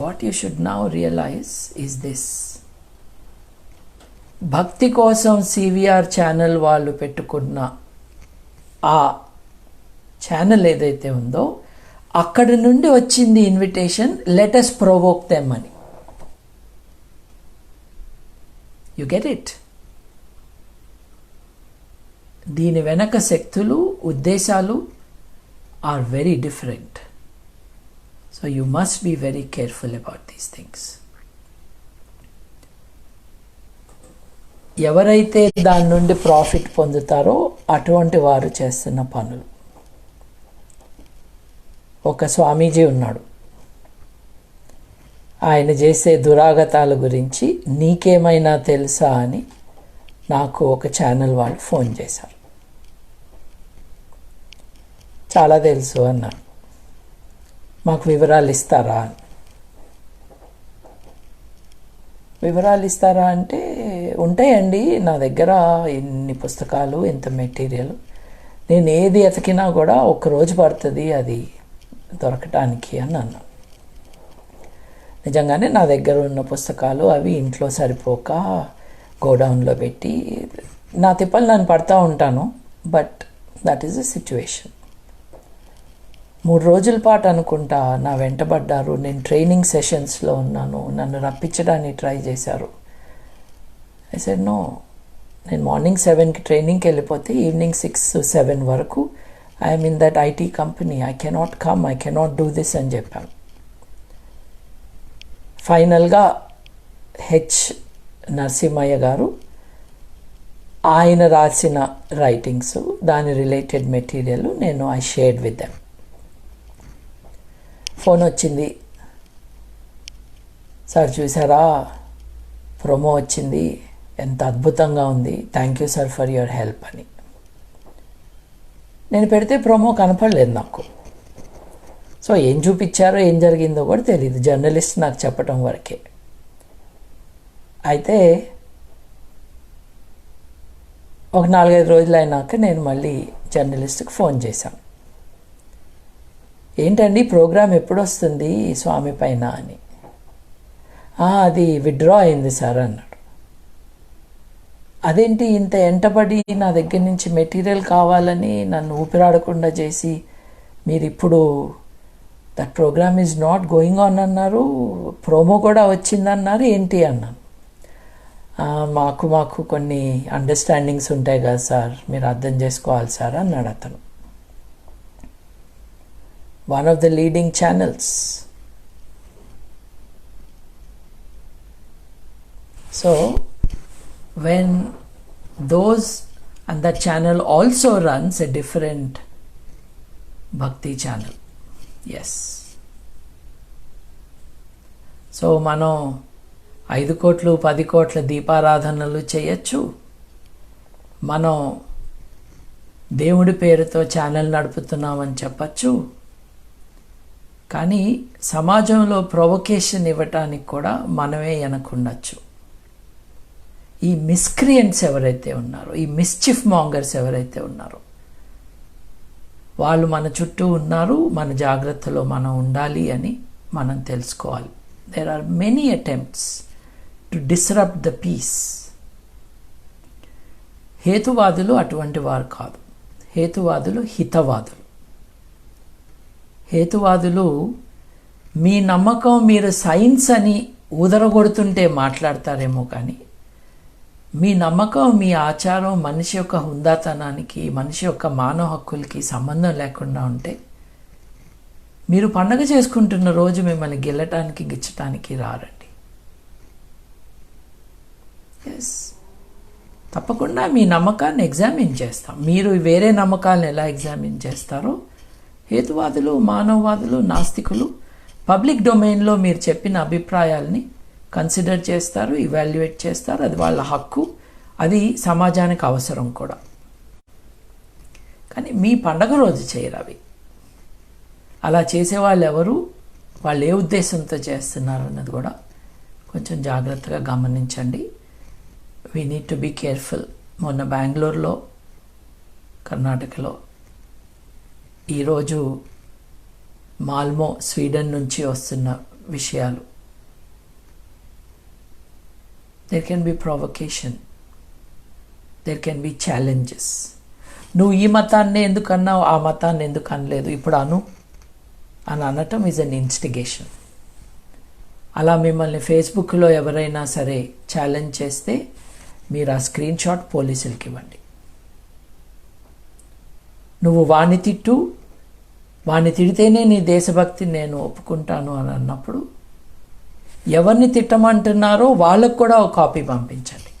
What you should now realise is this. భక్తి కోసం సివిఆర్ ఛానల్ వాళ్ళు పెట్టుకున్న ఆ ఛానల్ ఏదైతే ఉందో అక్కడి నుండి వచ్చింది invitation, let us provoke them అని. You get it? దీని వెనక శక్తులు, ఉద్దేశాలు are very different. So you must be very careful about these things. ఎవరైతే దాని నుండి ప్రాఫిట్ పొందుతారో అటువంటి వారు చేస్తున్న పనులు. ఒక స్వామీజీ ఉన్నాడు, ఆయన చేసే దురాగతాల గురించి నీకేమైనా తెలుసా అని నాకు ఒక ఛానల్ వాళ్ళు ఫోన్ చేశారు. చాలా తెలుసు అన్నాను. మాకు వివరాలు ఇస్తారా అని. వివరాలు ఇస్తారా అంటే, ఉంటాయండి నా దగ్గర ఇన్ని పుస్తకాలు, ఇంత మెటీరియల్, నేను ఏది ఎతికినా కూడా ఒక్కరోజు పడుతుంది అది దొరకటానికి అని అన్నాను. నిజంగానే నా దగ్గర ఉన్న పుస్తకాలు అవి ఇంట్లో సరిపోక గోడౌన్లో పెట్టి నా తిప్పలు నేను పడతా ఉంటాను. But that is the situation. 3 రోజుల పాటు అనుకుంటా నా వెంటబడ్డారు. నేను ట్రైనింగ్ సెషన్స్లో ఉన్నాను, నన్ను రప్పించడానికి ట్రై చేశారు. ఐ సెడ్ నో, నేను మార్నింగ్ 7కి ట్రైనింగ్కి వెళ్ళిపోతే ఈవినింగ్ 6-7 వరకు I'm in that IT company, I cannot come, I cannot do this అని చెప్పాను. ఫైనల్గా నరసింహయ్య గారు ఆయన రాసిన రైటింగ్స్, దాని రిలేటెడ్ మెటీరియల్ నేను I shared with them. Phone వచ్చింది, సార్ చూసారా ప్రోమో వచ్చింది, ఎంత అద్భుతంగా ఉంది, thank you sir for your help అని. నేను పెడితే ప్రోమో కనపడలేదు నాకు. సో ఏం చూపించారో ఏం జరిగిందో కూడా తెలియదు, జర్నలిస్ట్ నాకు చెప్పటం వరకే. అయితే ఒక 4-5 రోజులు అయినాక నేను మళ్ళీ జర్నలిస్ట్కి ఫోన్ చేశాను. ఏంటండి ప్రోగ్రామ్ ఎప్పుడు వస్తుంది స్వామి పైన అని. అది విత్డ్రా అయింది సార్ అన్నాడు. అదేంటి ఇంత ఎంటబడి నా దగ్గర నుంచి మెటీరియల్ కావాలని నన్ను ఊపిరాడకుండా చేసి మీరు ఇప్పుడు that programme is not going on అన్నారు, ప్రోమో కూడా వచ్చిందన్నారు, ఏంటి అన్నాను. మాకు కొన్ని అండర్స్టాండింగ్స్ ఉంటాయి కదా సార్, మీరు అర్థం చేసుకోవాలి సార్ అన్నాడు అతను. One of the leading channels. So when those, and that channel also runs a different bhakti channel. Yes. So మనం 5 కోట్లు 10 కోట్ల దీపారాధనలు చేయొచ్చు, మనం దేవుడి పేరుతో ఛానల్ నడుపుతున్నామని చెప్పచ్చు, కానీ సమాజంలో ప్రొవొకేషన్ ఇవ్వటానికి కూడా మనమే వెనకుండొచ్చు. ఈ మిస్క్రియంట్స్ ఎవరైతే ఉన్నారో, ఈ మిస్చిఫ్ మాంగర్స్ ఎవరైతే ఉన్నారో, వాళ్ళు మన చుట్టూ ఉన్నారు, మన జాగ్రత్తలో మనం ఉండాలి అని మనం తెలుసుకోవాలి. There are many attempts to disrupt the peace. హేతువాదులు అటువంటి వారు కాదు, హేతువాదులు హితవాదులు. హేతువాదులు మీ నమ్మకం మీరు సైన్స్ అని ఊదరగొడుతుంటే మాట్లాడతారేమో, కానీ మీ నమ్మకం, మీ ఆచారం మనిషి యొక్క హుందాతనానికి, మనిషి యొక్క మానవ హక్కులకి సంబంధం లేకుండా ఉంటే, మీరు పండగ చేసుకుంటున్న రోజు మిమ్మల్ని గిల్లటానికి గిచ్చటానికి రారండి. ఎస్, తప్పకుండా మీ నమ్మకాన్ని ఎగ్జామిన్ చేస్తాం. మీరు వేరే నమ్మకాలను ఎలా ఎగ్జామిన్ చేస్తారో, హేతువాదులు, మానవవాదులు, నాస్తికులు పబ్లిక్ డొమైన్లో మీరు చెప్పిన అభిప్రాయాల్ని కన్సిడర్ చేస్తారు, ఇవాల్యుయేట్ చేస్తారు. అది వాళ్ళ హక్కు, అది సమాజానికి అవసరం కూడా. కానీ మీ పండగ రోజు చేయరు అవి. అలా చేసేవాళ్ళు ఎవరు, వాళ్ళు ఏ ఉద్దేశంతో చేస్తున్నారు అన్నది కూడా కొంచెం జాగ్రత్తగా గమనించండి. We need to be careful. మొన్న బెంగళూరులో, కర్ణాటకలో, ఈరోజు మాల్మో స్వీడన్ నుంచి వస్తున్న విషయాలు. There can be provocation. There can be challenges. నువ్వు ఈ మతాన్ని ఎందుకు అన్నావు, ఆ మతాన్ని ఎందుకు అనలేదు, ఇప్పుడు అని అనటం ఈజ్ అన్ ఇన్స్టిగేషన్. అలా మిమ్మల్ని ఫేస్బుక్లో ఎవరైనా సరే ఛాలెంజ్ చేస్తే మీరు ఆ స్క్రీన్ షాట్ పోలీసులకి ఇవ్వండి. నువ్వు వాణ్ణి తిట్టు, వాణ్ణి తిడితేనే నీ దేశభక్తిని నేను ఒప్పుకుంటాను అని అన్నప్పుడు ఎవరిని తిట్టమంటున్నారో వాళ్ళకు కూడా ఒక కాపీ పంపించండి.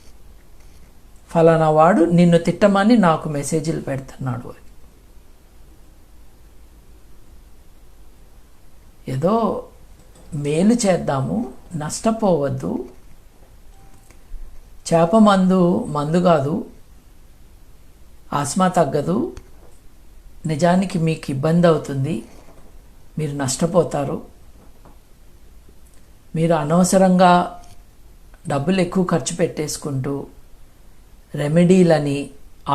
ఫలానా వాడు నిన్ను తిట్టమని నాకు మెసేజ్లు పెడుతున్నాడు అని. ఏదో మేలు చేద్దాము, నష్టపోవద్దు. చేప మందు కాదు, ఆస్మా తగ్గదు, నిజానికి మీకు ఇబ్బంది అవుతుంది, మీరు నష్టపోతారు, మీరు అనవసరంగా డబ్బులు ఎక్కువ ఖర్చు పెట్టేసుకుంటూ రెమెడీలని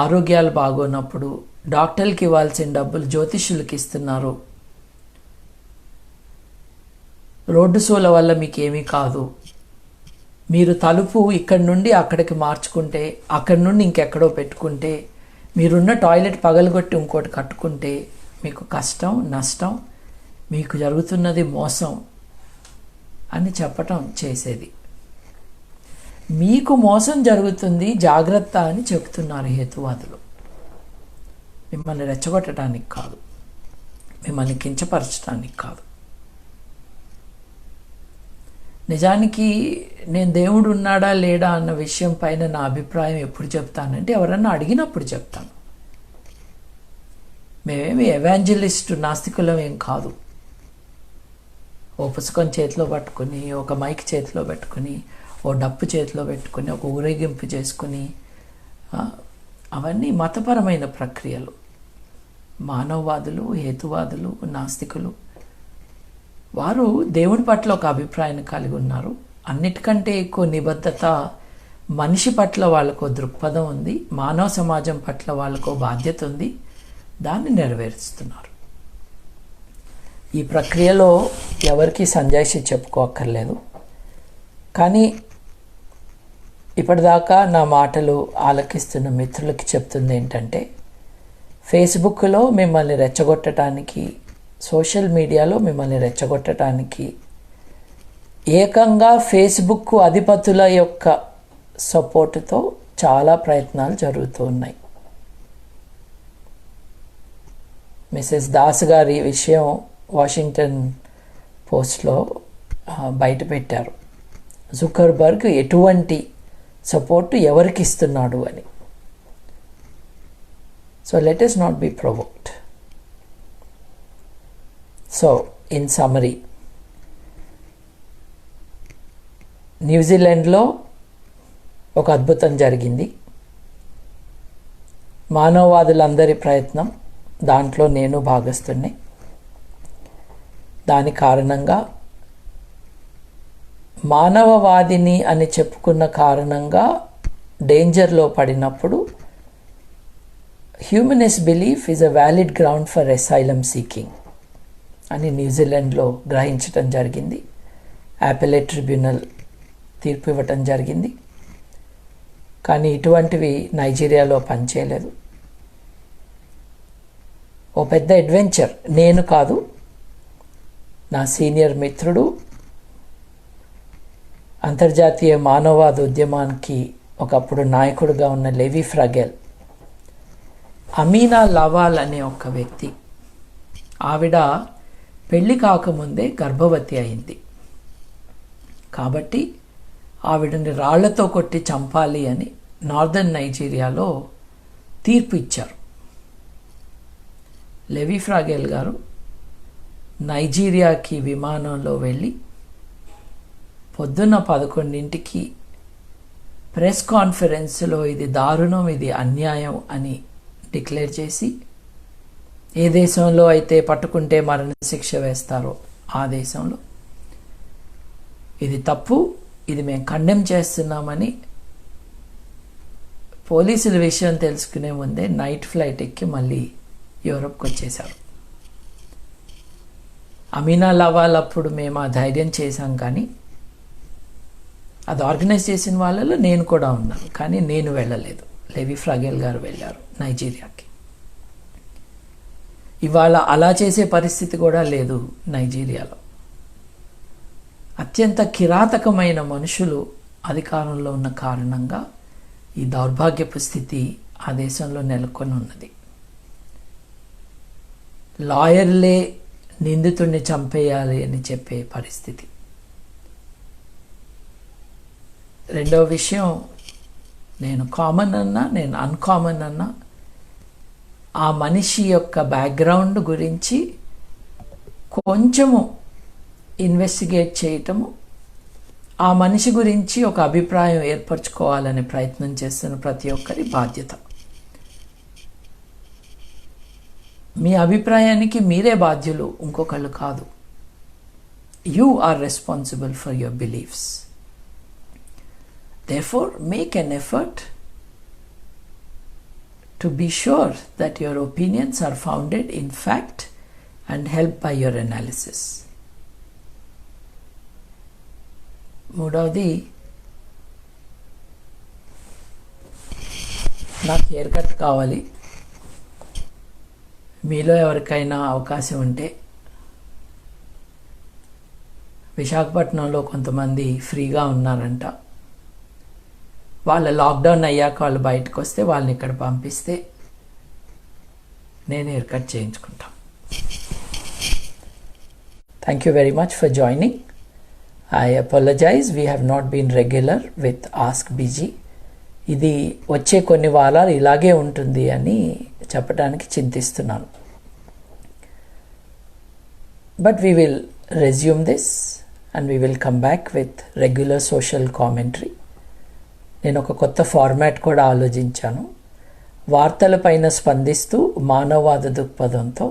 ఆరోగ్యాలు బాగోనప్పుడు డాక్టర్లకి ఇవ్వాల్సిన డబ్బులు జ్యోతిష్యులకి ఇస్తున్నారు. రోడ్డు సోల వల్ల మీకేమీ కాదు. మీరు తలుపు ఇక్కడి నుండి అక్కడికి మార్చుకుంటే, అక్కడి నుండి ఇంకెక్కడో పెట్టుకుంటే, మీరున్న టాయిలెట్ పగలగొట్టి ఇంకోటి కట్టుకుంటే మీకు కష్టం, నష్టం, మీకు జరుగుతున్నది మోసం అని చెప్పటం చేసేది. మీకు మోసం జరుగుతుంది, జాగ్రత్త అని చెప్తున్నారు హేతువాదులు. మిమ్మల్ని రెచ్చగొట్టడానికి కాదు, మిమ్మల్ని కించపరచడానికి కాదు. నిజానికి నేను దేవుడు ఉన్నాడా లేడా అన్న విషయం పైన నా అభిప్రాయం ఎప్పుడు చెప్తానంటే ఎవరన్నా అడిగినప్పుడు చెప్తాను. మేమేమి ఎవాంజలిస్ట్ నాస్తికులం ఏం కాదు. ఓ పుస్తకం చేతిలో పట్టుకుని, ఒక మైక్ చేతిలో పెట్టుకుని, ఓ డప్పు చేతిలో పెట్టుకుని, ఒక ఊరేగింపు చేసుకుని, అవన్నీ మతపరమైన ప్రక్రియలు. మానవవాదులు, హేతువాదులు, నాస్తికులు వారు దేవుడి పట్ల ఒక అభిప్రాయాన్ని కలిగి ఉన్నారు. అన్నిటికంటే ఎక్కువ నిబద్ధత మనిషి పట్ల వాళ్ళకు దృక్పథం ఉంది, మానవ సమాజం పట్ల వాళ్ళకు బాధ్యత ఉంది, దాన్ని నెరవేరుస్తున్నారు. ఈ ప్రక్రియలో ఎవరికి సంజాయిషి చెప్పుకోక్కర్లేదు. కానీ ఇప్పటిదాకా నా మాటలు ఆలకిస్తున్న మిత్రులకి చెప్తుంది ఏంటంటే, ఫేస్బుక్లో మిమ్మల్ని రెచ్చగొట్టడానికి, సోషల్ మీడియాలో మిమ్మల్ని రెచ్చగొట్టడానికి ఏకంగా ఫేస్బుక్ అధిపతుల యొక్క సపోర్టుతో చాలా ప్రయత్నాలు జరుగుతూ ఉన్నాయి. మిసెస్ దాస్ గారి విషయం వాషింగ్టన్ పోస్ట్లో బయట పెట్టారు. జుకర్బర్గ్ ఎటువంటి సపోర్టు ఎవరికి ఇస్తున్నాడు అని. So let us not be provoked. So in summary, న్యూజిలాండ్లో ఒక అద్భుతం జరిగింది. మానవవాదులందరి ప్రయత్నం, దాంట్లో నేను భాగస్తున్నే. దాని కారణంగా మానవవాదిని అని చెప్పుకున్న కారణంగా డేంజర్లో పడినప్పుడు humanist belief is a valid ground for asylum seeking అని న్యూజిలాండ్లో గ్రహించటం జరిగింది. అపెలేట్ ట్రిబ్యునల్ తీర్పు ఇవ్వటం జరిగింది. కానీ ఇటువంటివి నైజీరియాలో పనిచేయలేదు. ఓ పెద్ద అడ్వెంచర్, నేను కాదు, నా సీనియర్ మిత్రుడు, అంతర్జాతీయ మానవవాద ఉద్యమానికి ఒకప్పుడు నాయకుడిగా ఉన్న లెవి ఫ్రాగెల్, అమీనా లవాల్ అనే ఒక వ్యక్తి, ఆవిడ పెళ్లి కాకముందే గర్భవతి అయింది. కాబట్టి ఆవిడని రాళ్లతో కొట్టి చంపాలి అని నార్దర్న్ నైజీరియాలో తీర్పు ఇచ్చారు. లెవి ఫ్రాగెల్ గారు నైజీరియాకి విమానంలో వెళ్ళి పొద్దున్న 11ంటికి ప్రెస్ కాన్ఫరెన్స్లో ఇది దారుణం, ఇది అన్యాయం అని డిక్లేర్ చేసి, ఏ దేశంలో అయితే పట్టుకుంటే మరణశిక్ష వేస్తారో ఆ దేశంలో ఇది తప్పు, ఇది మేము కండెమ్ చేస్తున్నామని పోలీసుల విషయం తెలుసుకునే ముందే నైట్ ఫ్లైట్ ఎక్కి మళ్ళీ యూరప్కి వచ్చేశారు. అమీనా లవాల్ అప్పుడు మేము ఆ ధైర్యం చేశాం, కానీ అది ఆర్గనైజ్ చేసిన వాళ్ళలో నేను కూడా ఉన్నాను. కానీ నేను వెళ్ళలేదు, లెవి ఫ్రాగెల్ గారు వెళ్ళారు నైజీరియాకి. ఇవాళ అలా చేసే పరిస్థితి కూడా లేదు నైజీరియాలో. అత్యంత కిరాతకమైన మనుషులు అధికారంలో ఉన్న కారణంగా ఈ దౌర్భాగ్యపు స్థితి ఆ దేశంలో నెలకొని ఉన్నది. లాయర్లే నిందితుడిని చంపేయాలి అని చెప్పే పరిస్థితి. రెండవ విషయం, నేను కామన్ అన్నా, నేను అన్కామన్ అన్నా, ఆ మనిషి యొక్క బ్యాక్గ్రౌండ్ గురించి కొంచెము ఇన్వెస్టిగేట్ చేయటము, ఆ మనిషి గురించి ఒక అభిప్రాయం ఏర్పరచుకోవాలనే ప్రయత్నం చేస్తున్న ప్రతి ఒక్కరి బాధ్యత. మీ అభిప్రాయానికి మీరే బాధ్యులు, ఇంకొకళ్ళు కాదు. You are responsible for your beliefs. Therefore, make an effort to be sure that your opinions are founded in fact and helped by your analysis. మూడవది, నాకు హెయిర్ కట్ కావాలి. మీలో ఎవరికైనా అవకాశం ఉంటే, విశాఖపట్నంలో కొంతమంది ఫ్రీగా ఉన్నారంట. వాళ్ళ లాక్డౌన్ అయ్యాక వాళ్ళు బయటకు వస్తే వాళ్ళని ఇక్కడ పంపిస్తే నేను హెయిర్ కట్ చేయించుకుంటాను. Thank you very much for joining. I apologize, we have not been regular with Ask BG. ఇది వచ్చే కొన్ని వారాలు ఇలాగే ఉంటుంది అని చెప్పడానికి చింతిస్తున్నాను. But we will resume this and we will come back with regular social commentary. నేను ఒక కొత్త ఫార్మాట్ కూడా ఆలోచించాను. వార్తలపైన స్పందిస్తూ మానవవాద దృక్పథంతో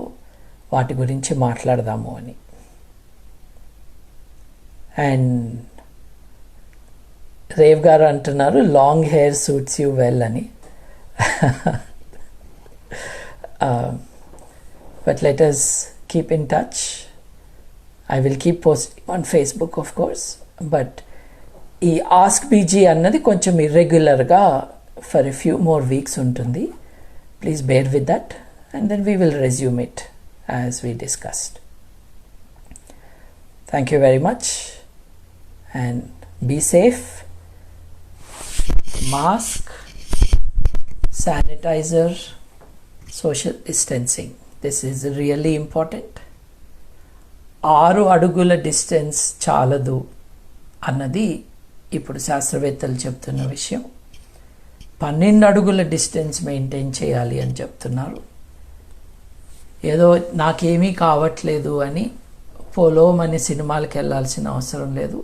వాటి గురించి మాట్లాడదాము అని. అండ్ రేవ్ గారు అంటున్నారు long hair suits you well అని. But let us keep in touch. I will keep posting on Facebook of course, but ఈ ఆస్క్ బీజీ అన్నది కొంచెం ఇర్రెగ్యులర్గా for a few more weeks ఉంటుంది. Please bear with that and then we will resume it as we discussed. Thank you very much and be safe. Mask, sanitizer, social distancing, this is really important. 6 అడుగుల distance చాలదు అన్నది ఇప్పుడు శాస్త్రవేత్తలు చెప్తున్న విషయం. 12 అడుగుల distance maintain చేయాలి అని చెప్తున్నారు. ఏదో నాకేమీ కావట్లేదు అని పోలోమని సినిమాలకు వెళ్ళాల్సిన అవసరం లేదు.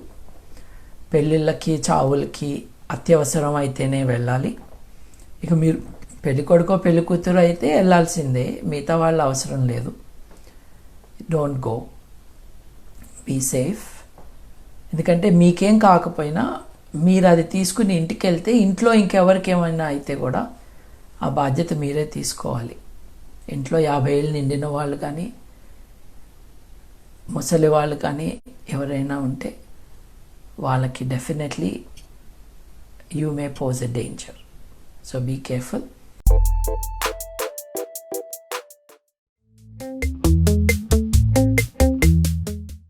పెళ్ళిళ్ళకి, చావులకి అత్యవసరం అయితేనే వెళ్ళాలి. ఇక మీరు పెళ్లి కొడుకో పెళ్లి కూతురు అయితే వెళ్ళాల్సిందే, మిగతా వాళ్ళ అవసరం లేదు. Don't go, be safe. ఎందుకంటే మీకేం కాకపోయినా మీరు అది తీసుకుని ఇంటికి వెళ్తే ఇంట్లో ఇంకెవరికి ఏమైనా అయితే కూడా ఆ బాధ్యత మీరే తీసుకోవాలి. ఇంట్లో 50 ఏళ్ళు నిండిన వాళ్ళు కానీ, ముసలి వాళ్ళు కానీ ఎవరైనా ఉంటే వాళ్ళకి definitely you may pose a danger. So be careful.